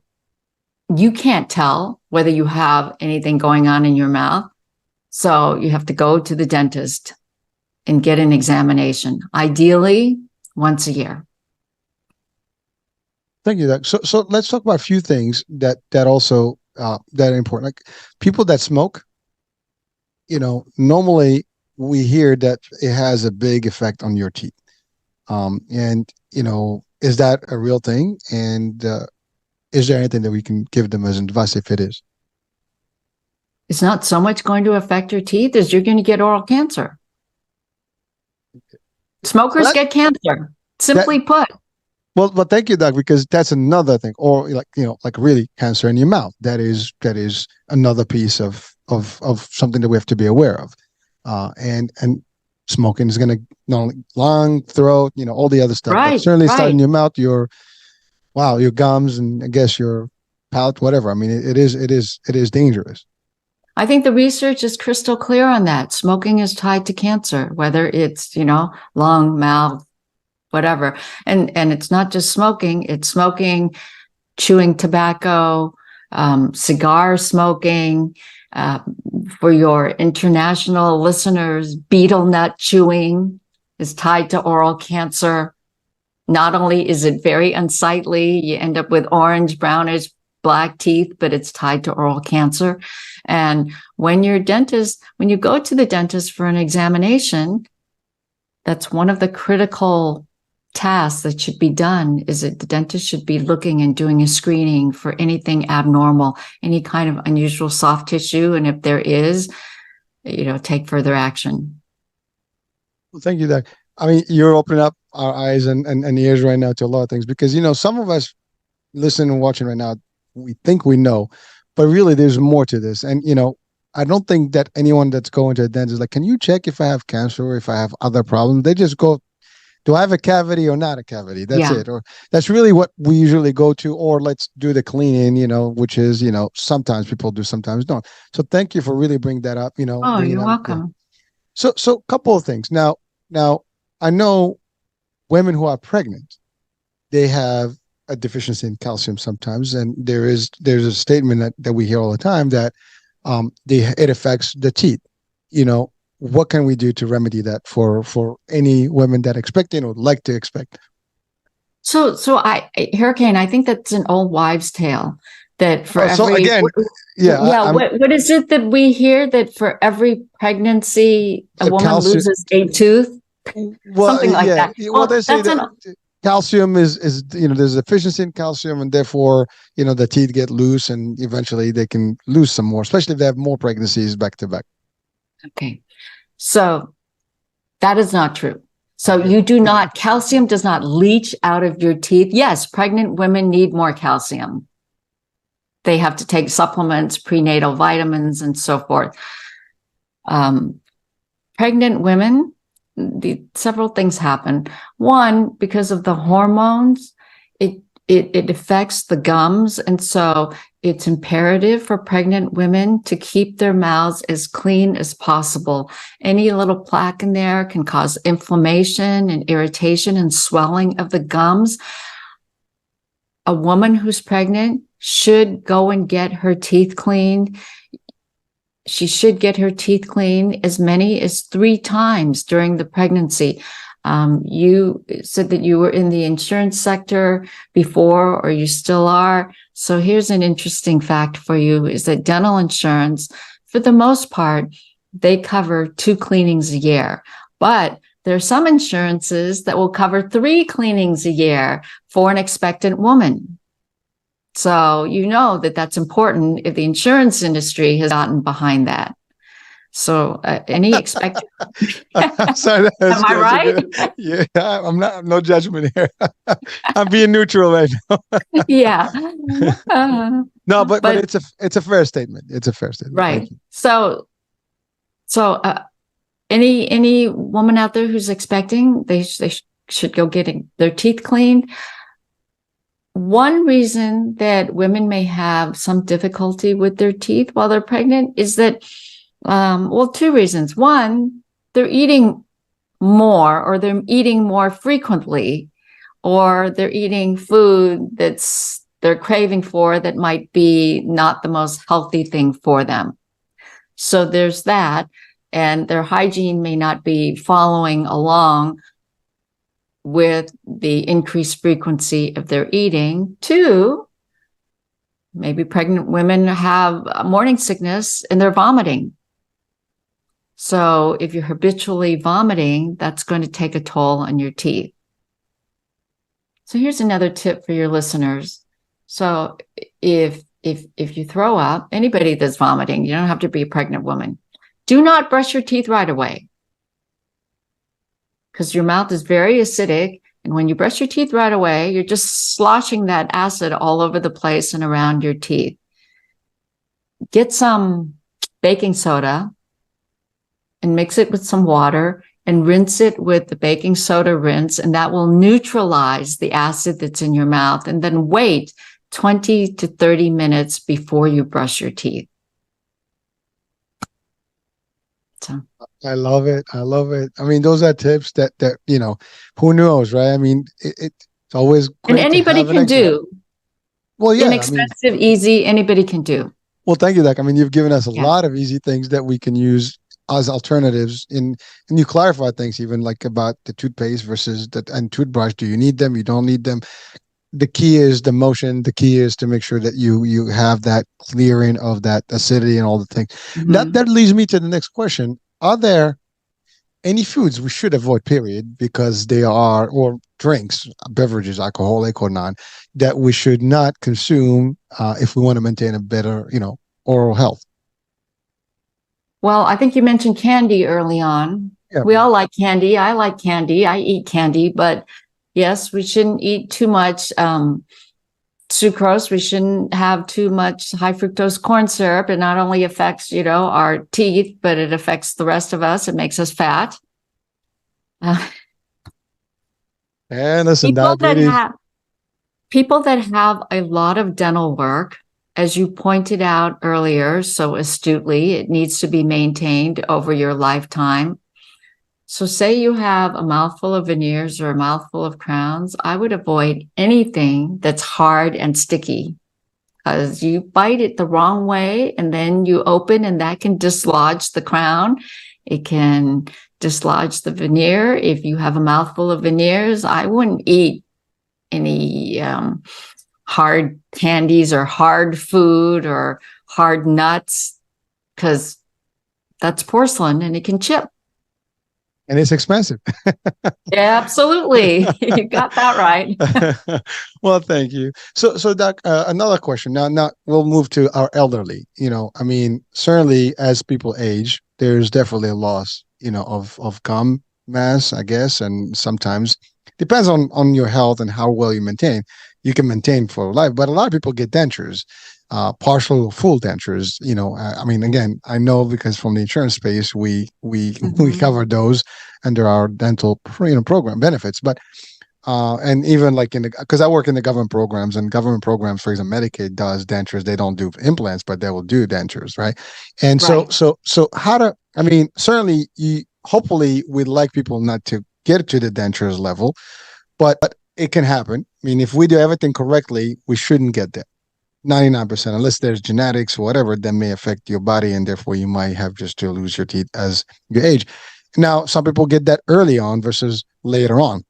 you can't tell whether you have anything going on in your mouth. So you have to go to the dentist and get an examination, ideally once a year. Thank you, Doc. So let's talk about a few things that also that are important. Like people that smoke, normally we hear that it has a big effect on your teeth. Is that a real thing? And is there anything that we can give them as advice if it is? It's not so much going to affect your teeth as you're going to get oral cancer. Smokers get cancer, simply put. Well, thank you, Doc, because that's another thing. Or like really cancer in your mouth. That is another piece of something that we have to be aware of. And smoking is going to not only lung, throat, all the other stuff. But certainly start in your mouth, your gums, and I guess your palate, whatever. I mean, it is dangerous. I think the research is crystal clear on that. Smoking is tied to cancer, whether it's, lung, mouth, whatever. And it's not just smoking, it's smoking, chewing tobacco, cigar smoking. For your international listeners, betel nut chewing is tied to oral cancer. Not only is it very unsightly, you end up with orange, brownish, black teeth, but it's tied to oral cancer. And when you go to the dentist for an examination, that's one of the critical task that should be done is that the dentist should be looking and doing a screening for anything abnormal, any kind of unusual soft tissue. And if there is, take further action. Well, thank you, Doc. I mean, you're opening up our eyes and ears right now to a lot of things, because, some of us listening and watching right now, we think we know, but really there's more to this. And, I don't think that anyone that's going to a dentist is like, can you check if I have cancer or if I have other problems? They just go, do I have a cavity or not a cavity? That's it. Or that's really what we usually go to, or let's do the cleaning, which is, sometimes people do, sometimes don't. So thank you for really bringing that up, Oh, you're welcome. So a couple of things. Now, I know women who are pregnant, they have a deficiency in calcium sometimes. And there's a statement that we hear all the time that it affects the teeth. What can we do to remedy that for any women that expecting or like to expect? So Hurricane, I think that's an old wives' tale. That for what is it that we hear, that for every pregnancy a woman loses a tooth? Well, something like that. Well, they say that calcium is there's a deficiency in calcium, and therefore the teeth get loose, and eventually they can lose some more, especially if they have more pregnancies back to back. Okay, so that is not true. So calcium does not leach out of your teeth. Yes, pregnant women need more calcium. They have to take supplements, prenatal vitamins, and so forth. Pregnant women, several things happen. One, because of the hormones, it affects the gums. And so it's imperative for pregnant women to keep their mouths as clean as possible. Any little plaque in there can cause inflammation and irritation and swelling of the gums. A woman who's pregnant should go and get her teeth cleaned. She should get her teeth cleaned as many as 3 times during the pregnancy. You said that you were in the insurance sector before, or you still are. So here's an interesting fact for you, is that dental insurance, for the most part, they cover 2 cleanings a year. But there are some insurances that will cover 3 cleanings a year for an expectant woman. So that's important if the insurance industry has gotten behind that. So any expect. Sorry, am I right? Yeah, I'm not. No judgment here. I'm being neutral right now. Yeah. No, but it's a fair statement. It's a fair statement. Right. So any woman out there who's expecting, they should go getting their teeth cleaned. One reason that women may have some difficulty with their teeth while they're pregnant is that, 2 reasons. One, they're eating more, or they're eating more frequently, or they're eating food they're craving for that might be not the most healthy thing for them. So there's that, and their hygiene may not be following along with the increased frequency of their eating. 2, maybe pregnant women have morning sickness and they're vomiting. So if you're habitually vomiting, that's going to take a toll on your teeth. So here's another tip for your listeners. So if you throw up, anybody that's vomiting, you don't have to be a pregnant woman, do not brush your teeth right away, because your mouth is very acidic. And when you brush your teeth right away, you're just sloshing that acid all over the place and around your teeth. Get some baking soda and mix it with some water and rinse it with the baking soda rinse, and that will neutralize the acid that's in your mouth. And then wait 20 to 30 minutes before you brush your teeth. So. I love it. I love it. I mean, those are tips that who knows, right? I mean, it's always great. And anybody can do. Well, yeah. Inexpensive, easy, anybody can do. Well, thank you, Doc. I mean, you've given us a lot of easy things that we can use as alternatives, and you clarify things even like about the toothpaste versus and toothbrush. Do you need them? You don't need them. The key is the motion. The key is to make sure that you have that clearing of that acidity and all the things. Mm-hmm. That leads me to the next question. Are there any foods we should avoid, period, because they are, or drinks, beverages, alcoholic or non, that we should not consume if we want to maintain a better, oral health? Well, I think you mentioned candy early on. Yeah. We all like candy. I like candy. I eat candy, but yes, we shouldn't eat too much sucrose. We shouldn't have too much high fructose corn syrup. It not only affects, our teeth, but it affects the rest of us. It makes us fat. And listen, people that have a lot of dental work, as you pointed out earlier so astutely, it needs to be maintained over your lifetime. So say you have a mouthful of veneers or a mouthful of crowns, I would avoid anything that's hard and sticky, because you bite it the wrong way and then you open and that can dislodge the crown. It can dislodge the veneer. If you have a mouthful of veneers, I wouldn't eat any hard candies or hard food or hard nuts, because that's porcelain and it can chip. And it's expensive. Yeah, absolutely. You got that right. Well, thank you. So Doc, another question. Now we'll move to our elderly. Certainly as people age, there's definitely a loss, of gum mass, I guess, and sometimes depends on your health and how well you maintain. You can maintain for life, but a lot of people get dentures, partial or full dentures. Again, I know because from the insurance space, we cover those under our dental program benefits. But and even like because I work in the government programs, and government programs, for example, Medicaid does dentures. They don't do implants, but they will do dentures, right? And Right. so how to? Certainly, hopefully, we'd like people not to get to the dentures level, but it can happen. If we do everything correctly, we shouldn't get there. 99%, unless there's genetics or whatever that may affect your body, and therefore you might have just to lose your teeth as you age. Now, some people get that early on versus later on.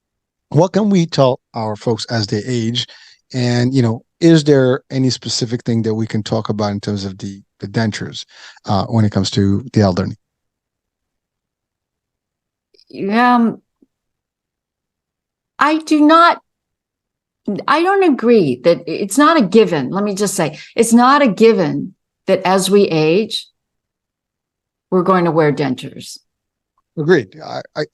What can we tell our folks as they age? And, is there any specific thing that we can talk about in terms of the dentures when it comes to the elderly? I don't agree that it's not a given. Let me just say, it's not a given that as we age, we're going to wear dentures. Agreed.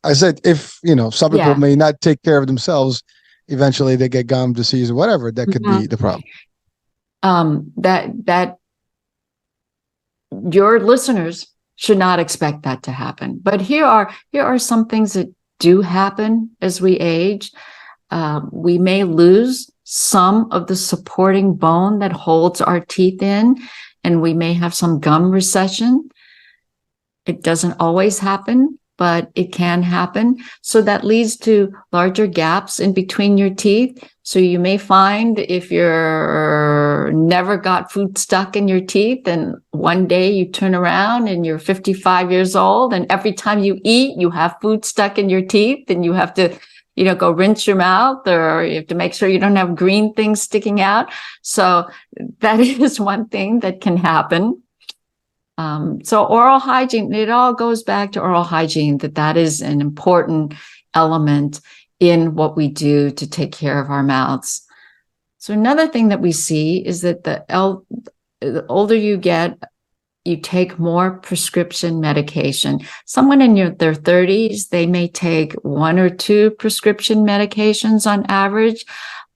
I said, if, some people may not take care of themselves, eventually they get gum disease or whatever, that could be the problem. That your listeners should not expect that to happen. But here are some things that do happen as we age. We may lose some of the supporting bone that holds our teeth in, and we may have some gum recession. It doesn't always happen, but it can happen. So that leads to larger gaps in between your teeth. So you may find if you're never got food stuck in your teeth, and one day you turn around and you're 55 years old, and every time you eat, you have food stuck in your teeth, and you have to go rinse your mouth, or you have to make sure you don't have green things sticking out. So that is one thing that can happen. So oral hygiene, it all goes back to oral hygiene, that is an important element in what we do to take care of our mouths. So another thing that we see is that the older you get, you take more prescription medication. Someone in their 30s, they may take 1 or 2 prescription medications on average,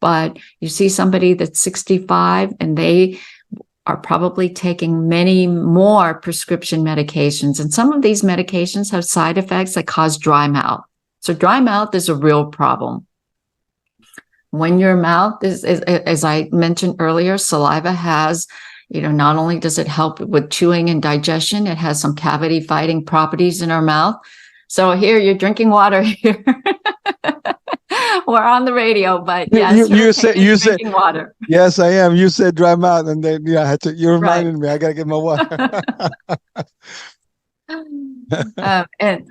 but you see somebody that's 65 and they are probably taking many more prescription medications. And some of these medications have side effects that cause dry mouth. So dry mouth is a real problem. When your mouth is, as I mentioned earlier, saliva has, not only does it help with chewing and digestion, it has some cavity fighting properties in our mouth. So here you're drinking water here. We're on the radio, but yes, you said drinking water. Yes, I am. You said dry mouth, and then I had to. You reminded me. I got to get my water. And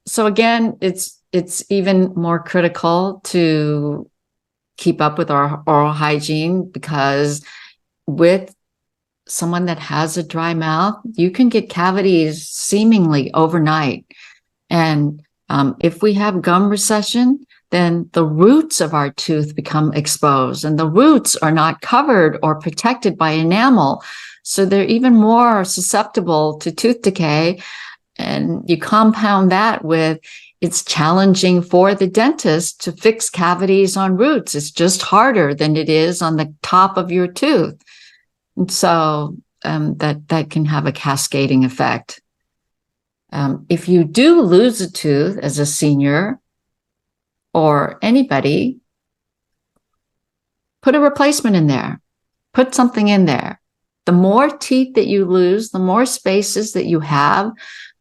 so again, it's even more critical to keep up with our oral hygiene, because with someone that has a dry mouth, you can get cavities seemingly overnight. And if we have gum recession, then the roots of our tooth become exposed, and the roots are not covered or protected by enamel. So they're even more susceptible to tooth decay. And you compound that with it's challenging for the dentist to fix cavities on roots. It's just harder than it is on the top of your tooth. And so that can have a cascading effect. If you do lose a tooth as a senior or anybody, put a replacement in there. Put something in there. The more teeth that you lose, the more spaces that you have,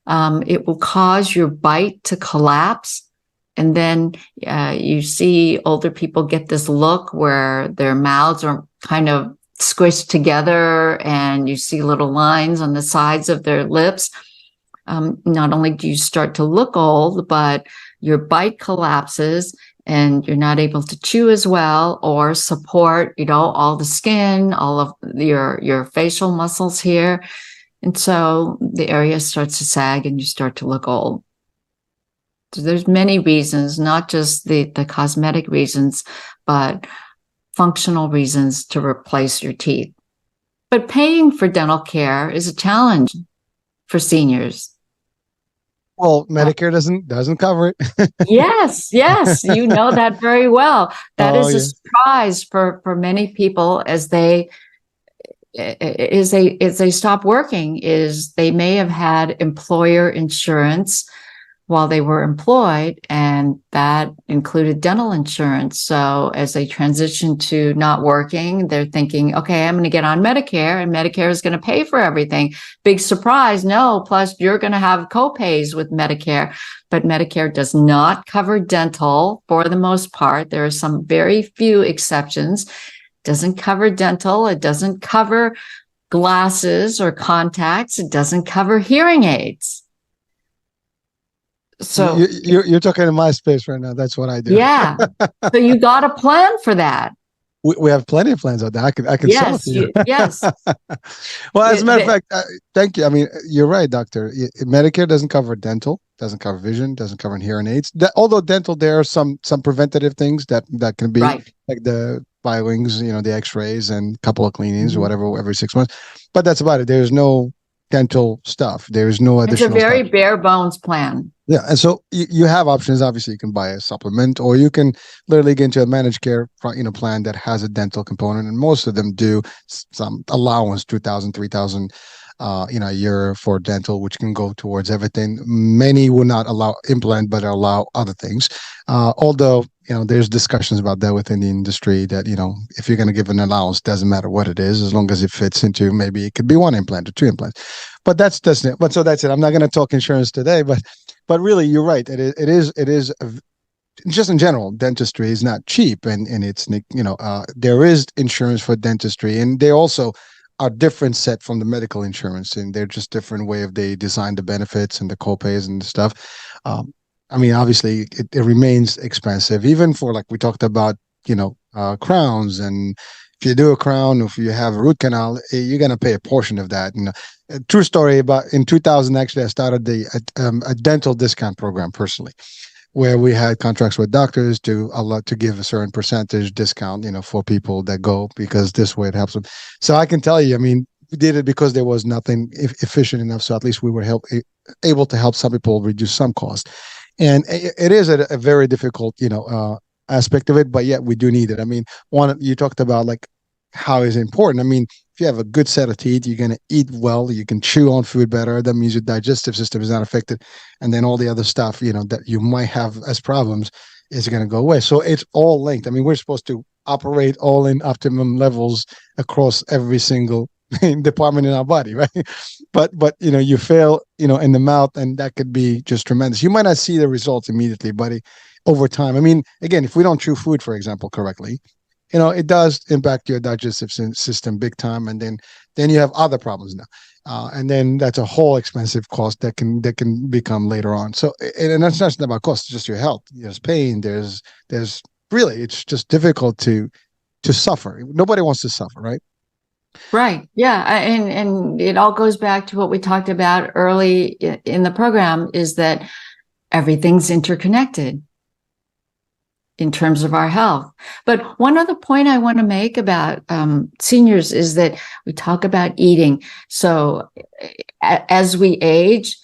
it will cause your bite to collapse. And then you see older people get this look where their mouths are kind of squished together, and you see little lines on the sides of their lips. Not only do you start to look old, but your bite collapses and you're not able to chew as well or support, all the skin, all of your facial muscles here. And so the area starts to sag and you start to look old. So there's many reasons, not just the cosmetic reasons, but functional reasons to replace your teeth. But paying for dental care is a challenge for seniors. Well, Medicare doesn't cover it. Yes, you know that very well. That is a surprise for many people as they stop working. Is they may have had employer insurance while they were employed, and that included dental insurance. So as they transition to not working, they're thinking, okay, I'm going to get on Medicare, and Medicare is going to pay for everything. Big surprise. No, plus you're going to have co-pays with Medicare, but Medicare does not cover dental for the most part. There are some very few exceptions. It doesn't cover dental. It doesn't cover glasses or contacts. It doesn't cover hearing aids. So you're talking in my space right now. That's what I do. Yeah. So you got a plan for that. We have plenty of plans out there. I can sell it to you. Yes. Well, as a matter of fact, thank you. I mean, you're right, doctor. Medicare doesn't cover dental, doesn't cover vision, doesn't cover hearing aids. Although dental, there are some preventative things that can be like the biowings, the X-rays and a couple of cleanings or whatever every 6 months. But that's about it. There's no dental stuff. There's no additional. It's a very bare bones plan. Yeah, and so you have options. Obviously, you can buy a supplement, or you can literally get into a managed care, plan that has a dental component, and most of them do some allowance, 2,000, 3,000, a year for dental, which can go towards everything. Many will not allow implant, but allow other things. Although there's discussions about that within the industry that if you're going to give an allowance, doesn't matter what it is, as long as it fits into, maybe it could be one implant or two implants. But that's it. But so that's it. I'm not going to talk insurance today, but really, you're right. It is just in general, dentistry is not cheap, and it's there is insurance for dentistry, and they also are different set from the medical insurance, and they're just different way of they design the benefits and the copays and the stuff. I mean, obviously, it remains expensive, even for like we talked about, crowns. And if you do a crown, if you have a root canal, you're gonna pay a portion of that. And a true story about in 2000, actually, I started a dental discount program personally, where we had contracts with doctors to give a certain percentage discount, for people that go, because this way it helps them. So I can tell you, I mean, we did it because there was nothing efficient enough. So at least we were able to help some people reduce some cost. And it is a very difficult, aspect of it, but yet we do need it. I mean, you talked about like how is it important. I mean, if you have a good set of teeth, you're going to eat well, you can chew on food better. That means your digestive system is not affected. And then all the other stuff, that you might have as problems is going to go away. So it's all linked. I mean, we're supposed to operate all in optimum levels across every single department in our body, right? But you fail, in the mouth, and that could be just tremendous. You might not see the results immediately, but over time, I mean, again, if we don't chew food, for example, correctly, it does impact your digestive system big time, and then you have other problems now, and then that's a whole expensive cost that can become later on. So, and that's not about cost; it's just your health. There's pain. There's really, it's just difficult to suffer. Nobody wants to suffer, right? Right. Yeah. And it all goes back to what we talked about early in the program, is that everything's interconnected in terms of our health. But one other point I want to make about seniors is that we talk about eating. So as we age,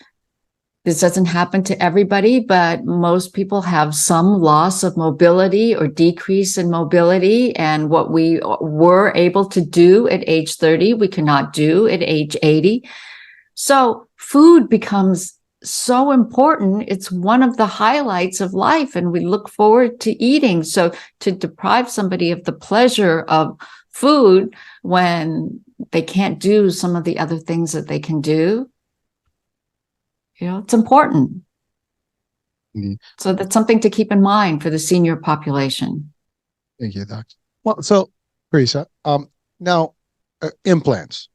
this doesn't happen to everybody, but most people have some loss of mobility or decrease in mobility. And what we were able to do at age 30, we cannot do at age 80. So food becomes so important. It's one of the highlights of life, and we look forward to eating. So to deprive somebody of the pleasure of food when they can't do some of the other things that they can do, it's important. Mm-hmm. So that's something to keep in mind for the senior population. Thank you, Doc. Well, so Teresa, now implants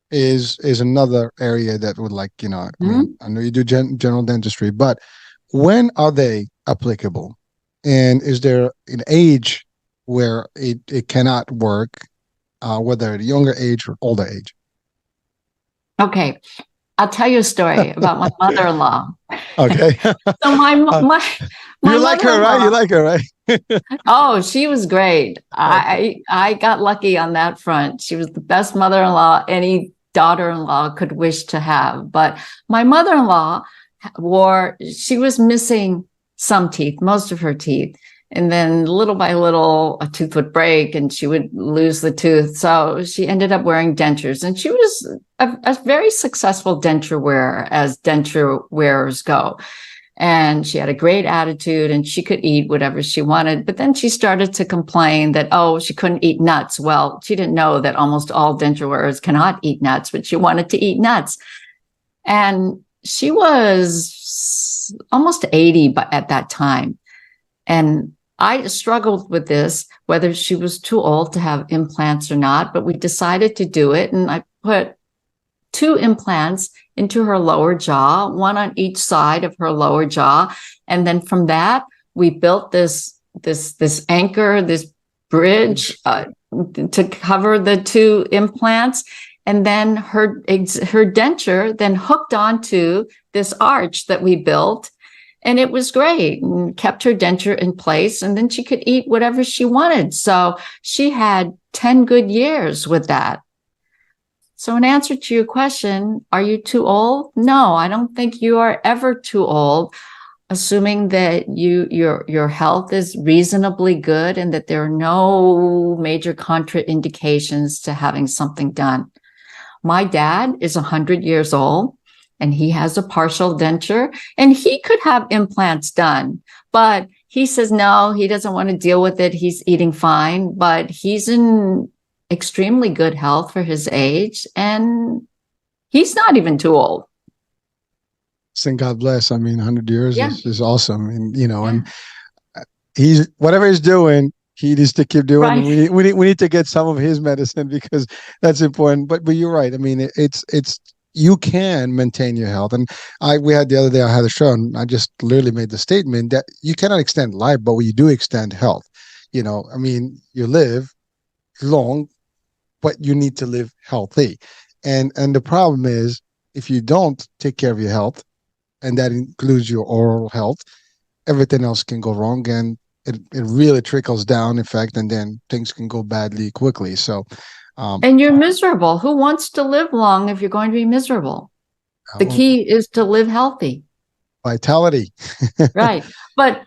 is another area that would I mean, I know you do general dentistry, but when are they applicable? And is there an age where it cannot work, whether at a younger age or older age? Okay. I'll tell you a story about my mother-in-law. Okay. So my you like her, right? You like her, right? Oh, she was great. Okay. I got lucky on that front. She was the best mother-in-law any daughter-in-law could wish to have. But my mother-in-law she was missing some teeth, most of her teeth. And then little by little, a tooth would break and she would lose the tooth. So she ended up wearing dentures. And she was a very successful denture wearer, as denture wearers go. And she had a great attitude and she could eat whatever she wanted. But then she started to complain that, she couldn't eat nuts. Well, she didn't know that almost all denture wearers cannot eat nuts, but she wanted to eat nuts. And she was almost 80 at that time. And I struggled with this, whether she was too old to have implants or not, but we decided to do it. And I put 2 implants into her lower jaw, one on each side of her lower jaw. And then from that, we built this anchor, this bridge to cover the 2 implants. And then her denture then hooked onto this arch that we built. And it was great and kept her denture in place. And then she could eat whatever she wanted. So she had 10 good years with that. So in answer to your question, are you too old? No, I don't think you are ever too old, assuming that your health is reasonably good and that there are no major contraindications to having something done. My dad is 100 years old and he has a partial denture and he could have implants done, but he says no, he doesn't want to deal with it. He's eating fine, but he's in extremely good health for his age, and he's not even too old. Thank God bless. I mean, 100 years is awesome. And, and he's, whatever he's doing, he needs to keep doing. Right. We need to get some of his medicine because that's important. But you're right. I mean, it's you can maintain your health. And we had the other day, I had a show and I just literally made the statement that you cannot extend life, but you do extend health. I mean, you live long, but you need to live healthy. And the problem is if you don't take care of your health, and that includes your oral health, everything else can go wrong and it really trickles down, in fact, and then things can go badly quickly. So, and you're miserable. Who wants to live long if you're going to be miserable? The key is to live healthy. Vitality. Right. But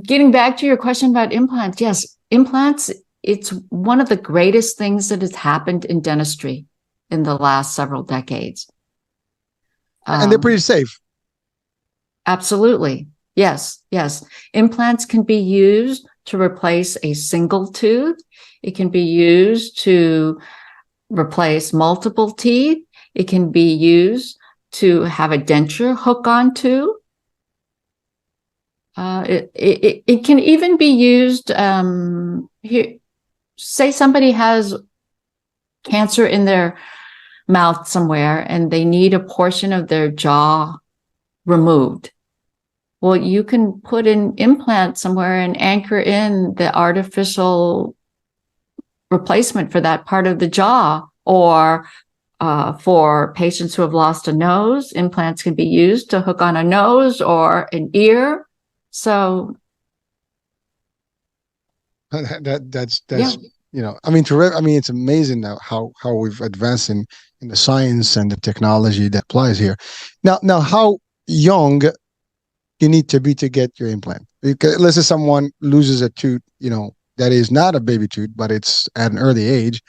getting back to your question about implants, yes, implants, it's one of the greatest things that has happened in dentistry in the last several decades. And they're pretty safe. Absolutely. Yes. Implants can be used to replace a single tooth. It can be used to replace multiple teeth. It can be used to have a denture hook onto. It can even be used, say somebody has cancer in their mouth somewhere and they need a portion of their jaw removed. Well, you can put an implant somewhere and anchor in the artificial replacement for that part of the jaw, or for patients who have lost a nose, implants can be used to hook on a nose or an ear. So that's yeah. I mean, it's amazing now how we've advanced in the science and the technology that applies here. Now, how young you need to be to get your implant? Because let's say someone loses a tooth, that is not a baby tooth, but it's at an early age.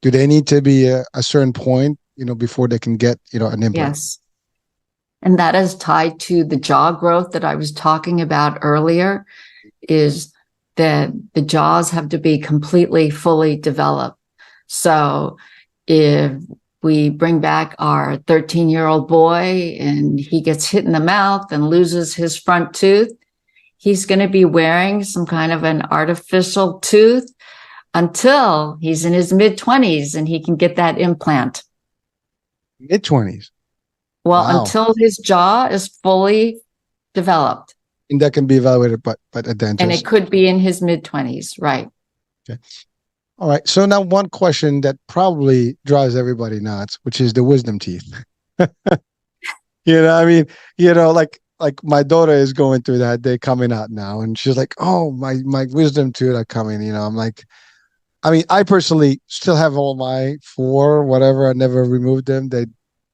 Do they need to be a certain point, before they can get, an implant? Yes. And that is tied to the jaw growth that I was talking about earlier, is that the jaws have to be completely, fully developed. So if we bring back our 13-year-old boy and he gets hit in the mouth and loses his front tooth, he's going to be wearing some kind of an artificial tooth until he's in his mid-20s and he can get that implant. Mid-20s? Well, Wow. until his jaw is fully developed. And that can be evaluated by a dentist. And it could be in his mid-20s, right? Okay. All right. So now one question that probably drives everybody nuts, which is the wisdom teeth. Like my daughter is going through that. They're coming out now. And she's like, oh, my wisdom tooth are coming. I'm like, I personally still have all my four, whatever. I never removed them. They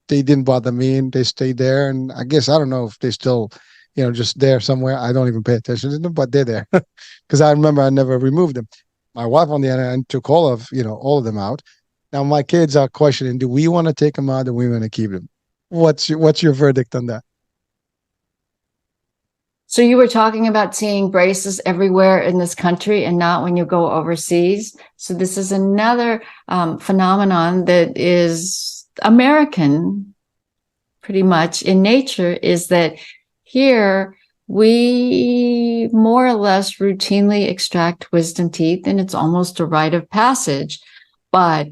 didn't bother me and they stayed there. And I guess, I don't know if they still, just there somewhere. I don't even pay attention to them, but they're there because I remember I never removed them. My wife, on the other hand, took all of them out. Now my kids are questioning: do we want to take them out? Or do we want to keep them? What's your verdict on that? So you were talking about seeing braces everywhere in this country and not when you go overseas. So this is another phenomenon that is American, pretty much in nature, is that here we more or less routinely extract wisdom teeth, and it's almost a rite of passage. But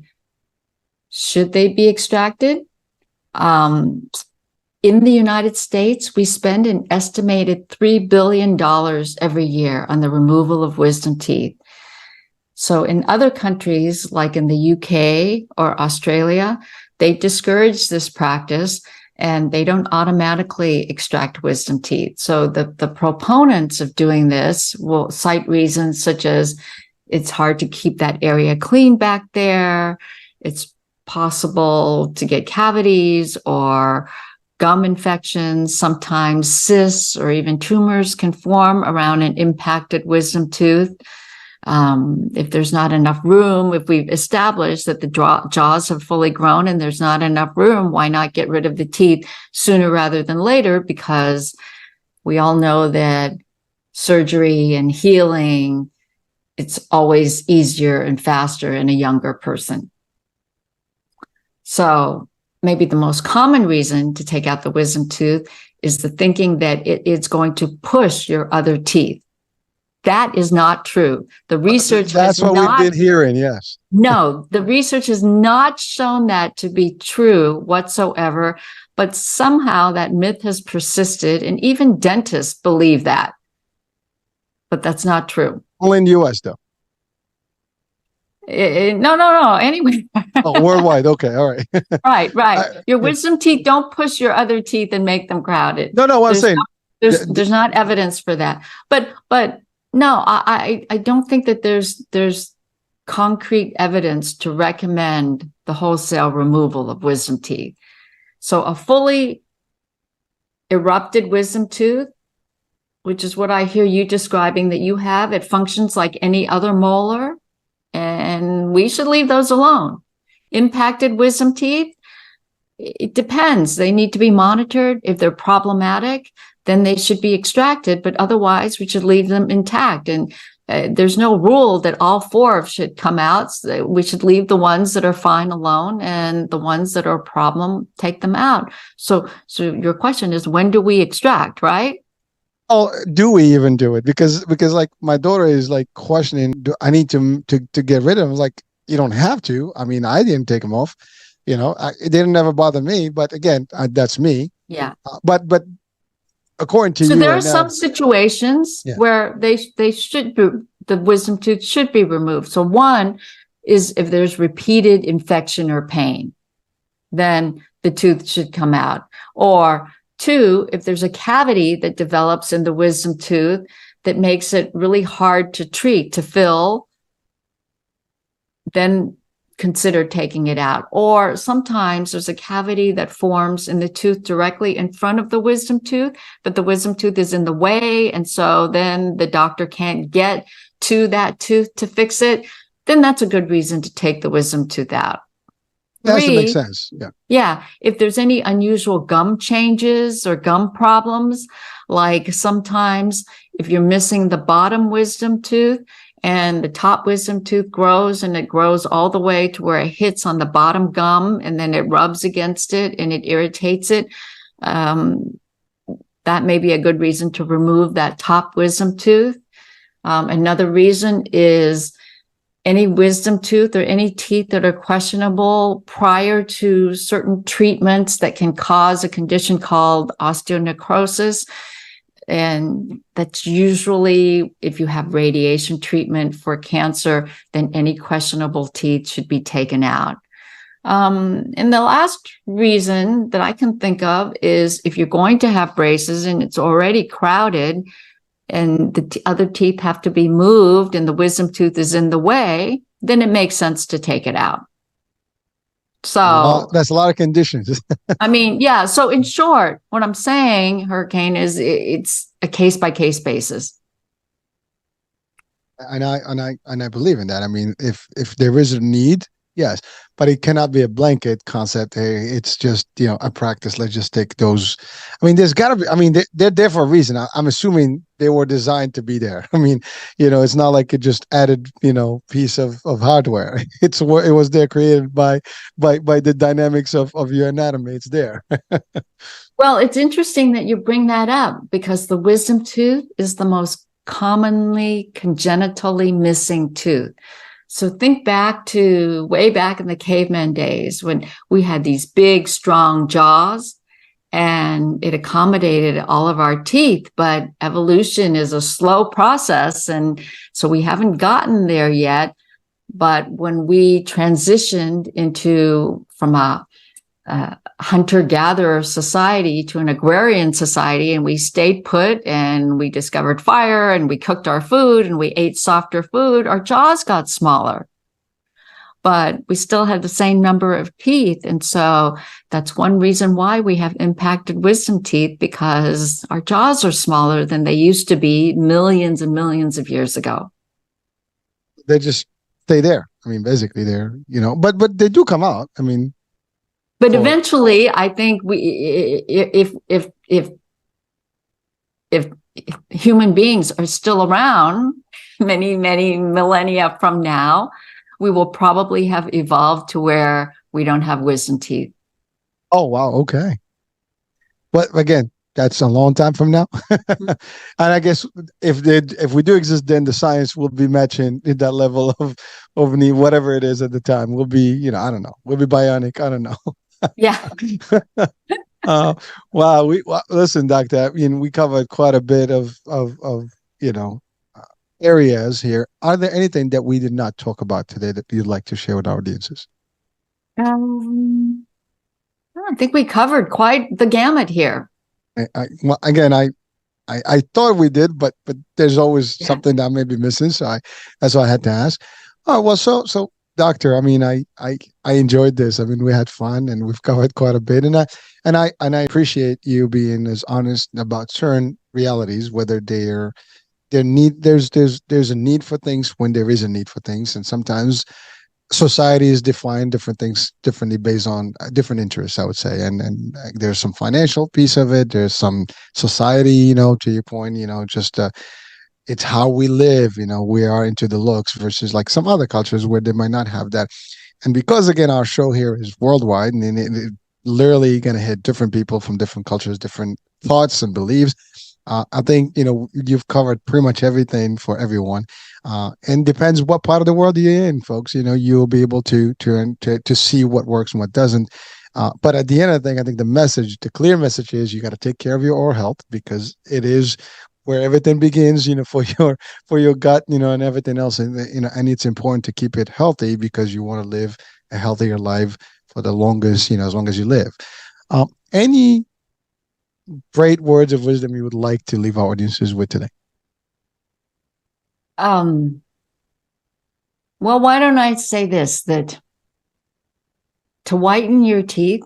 should they be extracted? In the United States, we spend an estimated $3 billion every year on the removal of wisdom teeth. So in other countries, like in the UK or Australia, they discourage this practice and they don't automatically extract wisdom teeth. So the proponents of doing this will cite reasons such as it's hard to keep that area clean back there, it's possible to get cavities or gum infections, sometimes cysts or even tumors can form around an impacted wisdom tooth. If there's not enough room, if we've established that the jaws have fully grown and there's not enough room, why not get rid of the teeth sooner rather than later? Because we all know that surgery and healing, it's always easier and faster in a younger person. So maybe the most common reason to take out the wisdom tooth is the thinking that it's going to push your other teeth. That is not true. The research That's what we've been hearing, yes. No, the research has not shown that to be true whatsoever, but somehow that myth has persisted, and even dentists believe that. But that's not true. Only in the US, though. No. Anyway. Oh, worldwide. Okay. All right. Right. Your wisdom teeth don't push your other teeth and make them crowded. No, what I'm saying. There's not evidence for that. But no, I don't think that there's concrete evidence to recommend the wholesale removal of wisdom teeth. So a fully erupted wisdom tooth, which is what I hear you describing that you have, it functions like any other molar, and we should leave those alone. Impacted wisdom teeth, it depends. They need to be monitored. If they're problematic, then they should be extracted, but otherwise we should leave them intact. And there's no rule that all four should come out. So we should leave the ones that are fine alone, and the ones that are a problem, take them out. So your question is, when do we extract, right? Oh, do we even do it? Because like my daughter is like questioning, do I need to get rid of them? I was like, you don't have to. I mean, I didn't take them off. It didn't ever bother me. But again, that's me. Yeah. But according to you, so there are some situations where they should be, the wisdom tooth should be removed. So one is if there's repeated infection or pain, then the tooth should come out. Or two, if there's a cavity that develops in the wisdom tooth that makes it really hard to treat, to fill, then consider taking it out. Or sometimes there's a cavity that forms in the tooth directly in front of the wisdom tooth, but the wisdom tooth is in the way. And so then the doctor can't get to that tooth to fix it. Then that's a good reason to take the wisdom tooth out. That Three, makes sense. Yeah. Yeah. If there's any unusual gum changes or gum problems, like sometimes if you're missing the bottom wisdom tooth and the top wisdom tooth grows and it grows all the way to where it hits on the bottom gum and then it rubs against it and it irritates it, that may be a good reason to remove that top wisdom tooth. Another reason is any wisdom tooth or any teeth that are questionable prior to certain treatments that can cause a condition called osteonecrosis. And that's usually if you have radiation treatment for cancer, then any questionable teeth should be taken out. And the last reason that I can think of is if you're going to have braces and it's already crowded and the other teeth have to be moved and the wisdom tooth is in the way, then it makes sense to take it out. So that's a lot of conditions. I mean, yeah. So in short, what I'm saying, Hurricane, is it's a case by case basis. And I believe in that. I mean, if there is a need, yes, but it cannot be a blanket concept. Hey, it's just, a practice. Let's just take those. I mean, there's got to be, I mean, they're there for a reason. I'm assuming they were designed to be there. I mean, it's not like it just added, piece of hardware. It was there created by the dynamics of your anatomy. It's there. Well, it's interesting that you bring that up because the wisdom tooth is the most commonly congenitally missing tooth. So think back to way back in the caveman days when we had these big, strong jaws and it accommodated all of our teeth. But evolution is a slow process. And so we haven't gotten there yet. But when we transitioned from a hunter-gatherer society to an agrarian society, and we stayed put and we discovered fire and we cooked our food and we ate softer food, our jaws got smaller, but we still had the same number of teeth. And so that's one reason why we have impacted wisdom teeth, because our jaws are smaller than they used to be millions and millions of years ago. They just stay there. I mean, basically they're, but they do come out. I mean, but eventually, I think if human beings are still around many, many millennia from now, we will probably have evolved to where we don't have wisdom teeth. Oh, wow. Okay. But again, that's a long time from now. And I guess if we do exist, then the science will be matching that level of need, whatever it is at the time. We'll be, I don't know. We'll be bionic. I don't know. Yeah. Wow. Listen, Doctor, we covered quite a bit of areas here. Are there anything that we did not talk about today that you'd like to share with our audiences? I think we covered quite the gamut here. I thought we did, but there's always something that I may be missing. So that's why I had to ask. Oh, well, so Doctor, I mean, I enjoyed this. I mean, we had fun and we've covered quite a bit, and I appreciate you being as honest about certain realities, whether there's a need for things when there is a need for things, and sometimes societies define different things differently based on different interests, I would say, and there's some financial piece of it. There's some society, to your point, just it's how we live, we are into the looks versus like some other cultures where they might not have that. And because, again, our show here is worldwide and it literally going to hit different people from different cultures, different thoughts and beliefs. I think, you've covered pretty much everything for everyone. And depends what part of the world you're in, folks. You'll be able to see what works and what doesn't. But at the end of the thing, I think the clear message is you got to take care of your oral health, because it is where everything begins, for your gut, and everything else. And, and it's important to keep it healthy because you want to live a healthier life for the longest, as long as you live. Any great words of wisdom you would like to leave our audiences with today? Well, why don't I say this, that to whiten your teeth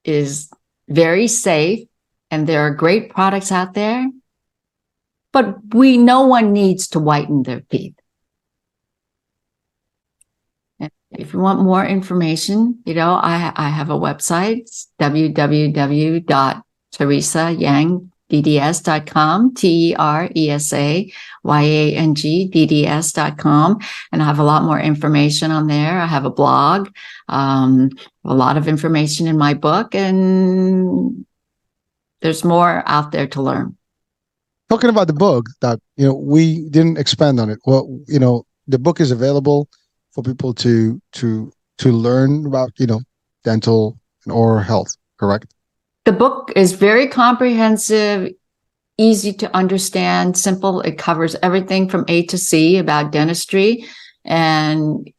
is very safe, and there are great products out there, but no one needs to whiten their teeth. And if you want more information, I have a website, www.teresayangdds.com, TeresaYangDDS.com, and I have a lot more information on there. I have a blog, a lot of information in my book, and there's more out there to learn. Talking about the book, Doc, we didn't expand on it. Well, the book is available for people to learn about, dental and oral health, correct? The book is very comprehensive, easy to understand, simple. It covers everything from A to C about dentistry. And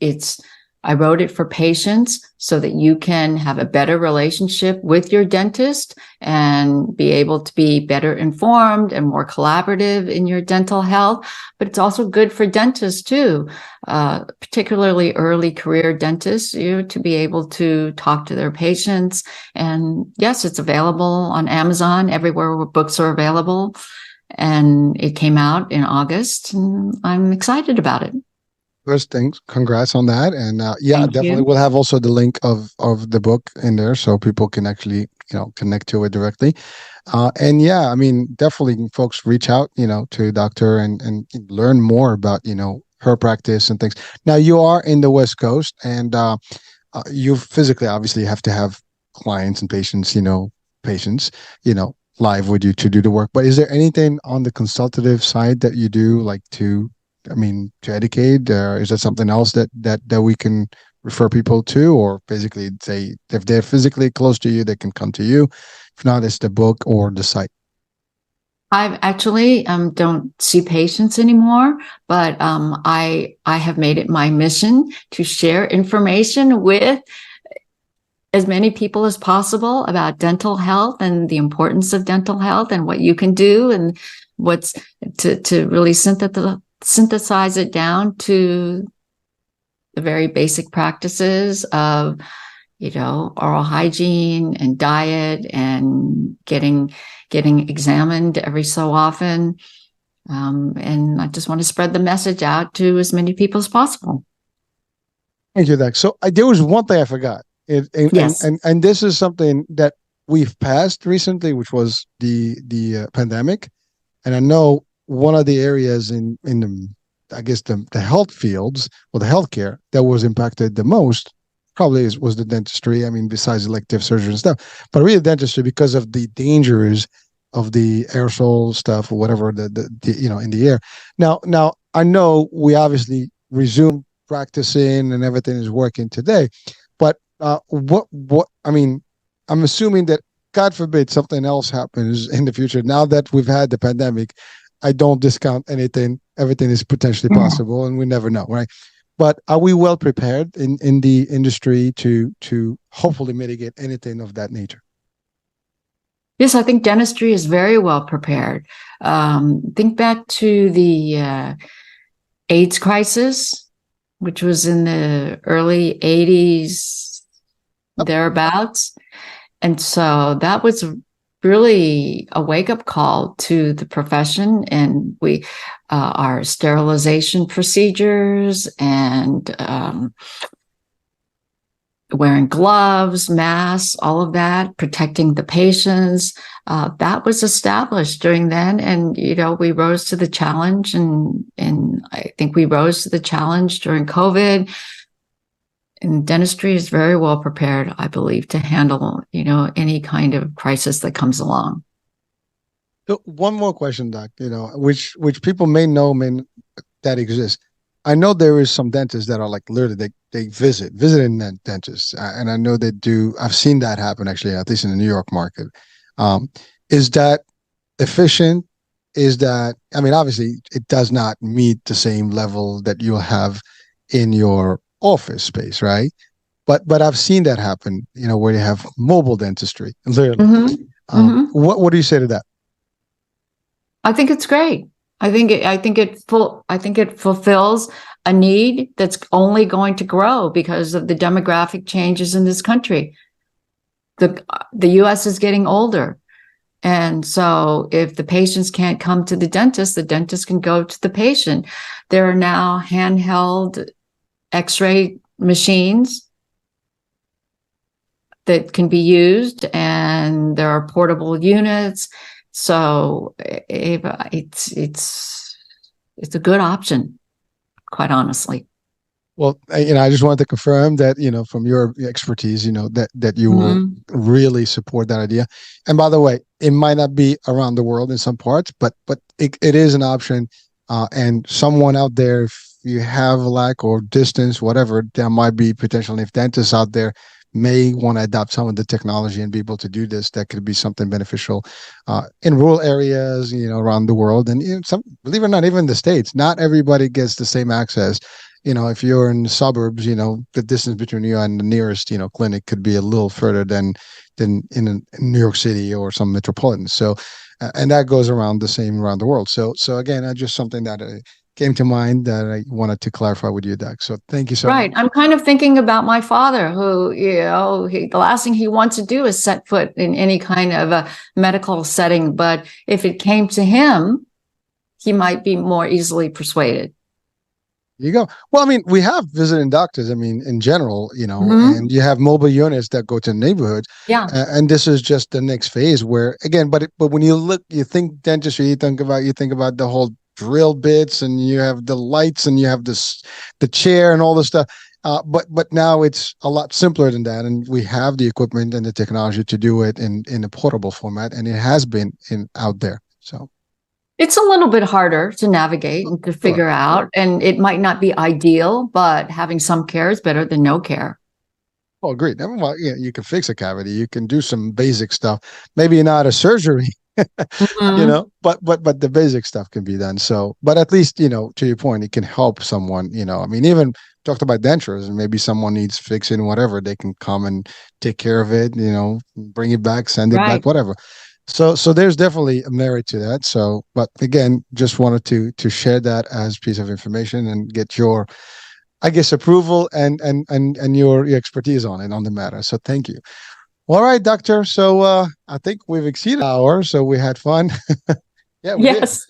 I wrote it for patients so that you can have a better relationship with your dentist and be able to be better informed and more collaborative in your dental health. But it's also good for dentists too, particularly early career dentists, to be able to talk to their patients. And yes, it's available on Amazon, everywhere where books are available. And it came out in August, and I'm excited about it. First things, congrats on that. And Thank definitely you. we'll have also the link of the book in there so people can actually, connect to it directly. Definitely folks reach out, to doctor and learn more about, her practice and things. Now you are in the West Coast, and you physically obviously have to have clients and patients, live with you to do the work. But is there anything on the consultative side that you do, like to educate? Is that something else that we can refer people to, or basically say if they're physically close to you, they can come to you? If not, it's the book or the site. I actually don't see patients anymore, but I have made it my mission to share information with as many people as possible about dental health and the importance of dental health and what you can do, and what's to really synthesize it down to the very basic practices of, oral hygiene and diet and getting examined every so often. And I just want to spread the message out to as many people as possible. Thank you, Doc. So there was one thing I forgot. Yes. And this is something that we've passed recently, which was the pandemic. And I know one of the areas in the, I guess, the health fields or the healthcare that was impacted the most probably was the dentistry. Besides elective surgery and stuff, but really dentistry, because of the dangers of the aerosol stuff or whatever the in the air. Now I know we obviously resumed practicing and everything is working today, but I'm assuming that, God forbid, something else happens in the future. Now that we've had the pandemic, I don't discount anything. Everything is potentially possible, and we never know, right? But are we well prepared in the industry to hopefully mitigate anything of that nature? Yes, I think dentistry is very well prepared. Think back to the AIDS crisis, which was in the early 80s, thereabouts. And so that was really a wake-up call to the profession, and our sterilization procedures and wearing gloves, masks, all of that, protecting the patients, that was established during then. And we rose to the challenge, and I think we rose to the challenge during COVID. And dentistry is very well prepared, I believe, to handle, any kind of crisis that comes along. So one more question, Doc, which people may know, that exists. I know there is some dentists that are like literally they visiting dentists, and I know they do. I've seen that happen actually, at least in the New York market. Is that efficient? Is that, obviously it does not meet the same level that you'll have in your office space, right? but I've seen that happen, where you have mobile dentistry, literally. What do you say to that? I think it's great. I think it fulfills a need that's only going to grow because of the demographic changes in this country. The U.S. is getting older. And so if the patients can't come to the dentist can go to the patient. There are now handheld X-ray machines that can be used, and there are portable units. So it's a good option, quite honestly. Well, I just wanted to confirm that, from your expertise, that you will really support that idea. And by the way, it might not be around the world in some parts, but it is an option. And someone out there, if you have a lack or distance, whatever, there might be potentially, if dentists out there may want to adopt some of the technology and be able to do this, that could be something beneficial in rural areas, around the world. And believe it or not, even in the States, not everybody gets the same access. If you're in the suburbs, the distance between you and the nearest, clinic could be a little further than in New York City or some metropolitan. So, and that goes around the same around the world. So again, that's just something that came to mind that I wanted to clarify with you, Doc. So thank you so much. Right. I'm kind of thinking about my father who, the last thing he wants to do is set foot in any kind of a medical setting. But if it came to him, he might be more easily persuaded. You go. Well, I mean, we have visiting doctors, in general, and you have mobile units that go to neighborhoods. Yeah. And this is just the next phase where, again, but when you think dentistry, you think about the whole drill bits, and you have the lights, and you have the chair and all this stuff. But now it's a lot simpler than that. And we have the equipment and the technology to do it in a portable format. And it has been out there. So. It's a little bit harder to navigate and to figure out, and it might not be ideal, but having some care is better than no care. Oh, agreed. Well, you can fix a cavity. You can do some basic stuff. Maybe not a surgery, but the basic stuff can be done. So, but at least, to your point, it can help someone, even talked about dentures, and maybe someone needs fixing, whatever, they can come and take care of it, bring it back, send it back, whatever. So there's definitely a merit to that. So, but again, just wanted to share that as a piece of information and get your, I guess, approval and your expertise on it, on the matter. So thank you. All right, doctor. So I think we've exceeded an hour, so we had fun. Yeah. Yes.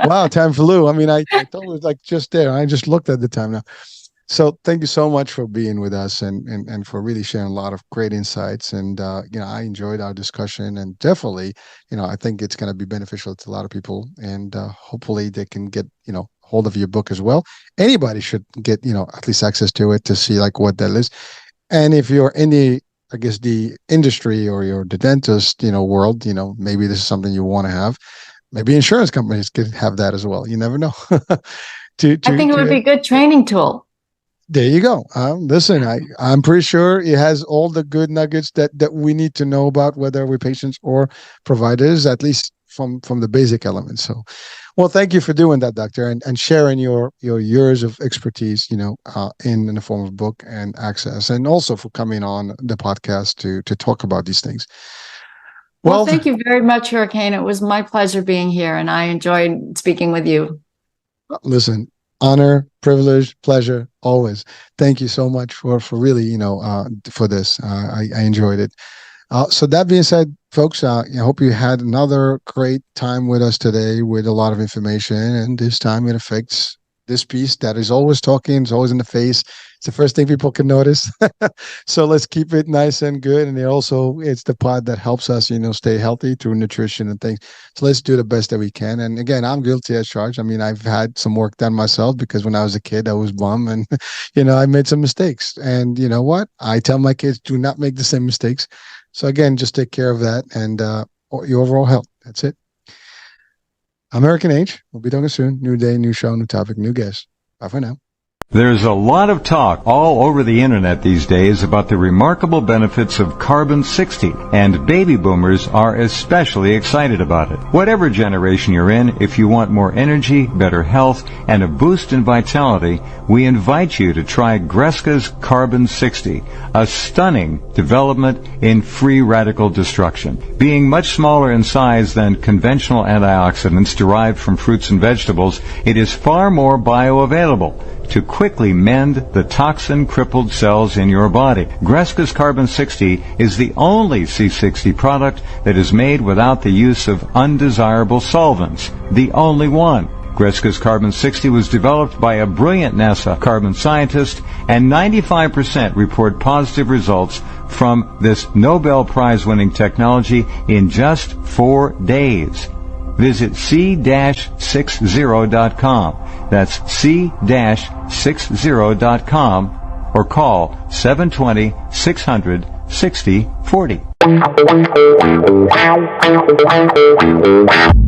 Wow, time flew. I thought it was like just there. I just looked at the time now. So thank you so much for being with us and for really sharing a lot of great insights. And, I enjoyed our discussion, and definitely, I think it's going to be beneficial to a lot of people, and hopefully they can get, hold of your book as well. Anybody should get, at least access to it to see like what that is. And if you're in the industry or you're the dentist, world, maybe this is something you want to have. Maybe insurance companies could have that as well. You never know. I think it would be a good training tool. There you go. Listen, I'm pretty sure it has all the good nuggets that we need to know about, whether we're patients or providers, at least from the basic elements. So, well, thank you for doing that, doctor, and sharing your years of expertise, in the form of book and access, and also for coming on the podcast to talk about these things. Well, thank you very much, Hurricane. It was my pleasure being here, and I enjoyed speaking with you. Listen. Honor, privilege, pleasure, always. Thank you so much for really, for this. I enjoyed it. So that being said, folks, I hope you had another great time with us today with a lot of information. And this time it affects this piece that is always talking, it's always in the face. It's the first thing people can notice. So let's keep it nice and good. And it's the part that helps us, stay healthy through nutrition and things. So let's do the best that we can. And again, I'm guilty as charged. I've had some work done myself because when I was a kid, I was bum and, I made some mistakes. And you know what? I tell my kids, do not make the same mistakes. So again, just take care of that and your overall health. That's it. American Age. We'll be talking soon. New day, new show, new topic, new guest. Bye for now. There's a lot of talk all over the internet these days about the remarkable benefits of carbon-60, and baby boomers are especially excited about it. Whatever generation you're in, if you want more energy, better health, and a boost in vitality, we invite you to try Greska's Carbon-60, a stunning development in free radical destruction. Being much smaller in size than conventional antioxidants derived from fruits and vegetables, it is far more bioavailable to quickly mend the toxin-crippled cells in your body. Greska's Carbon-60 is the only C60 product that is made without the use of undesirable solvents. The only one. Greska's Carbon-60 was developed by a brilliant NASA carbon scientist, and 95% report positive results from this Nobel Prize-winning technology in just 4 days. Visit c-60.com. That's c-60.com or call 720-600-6040.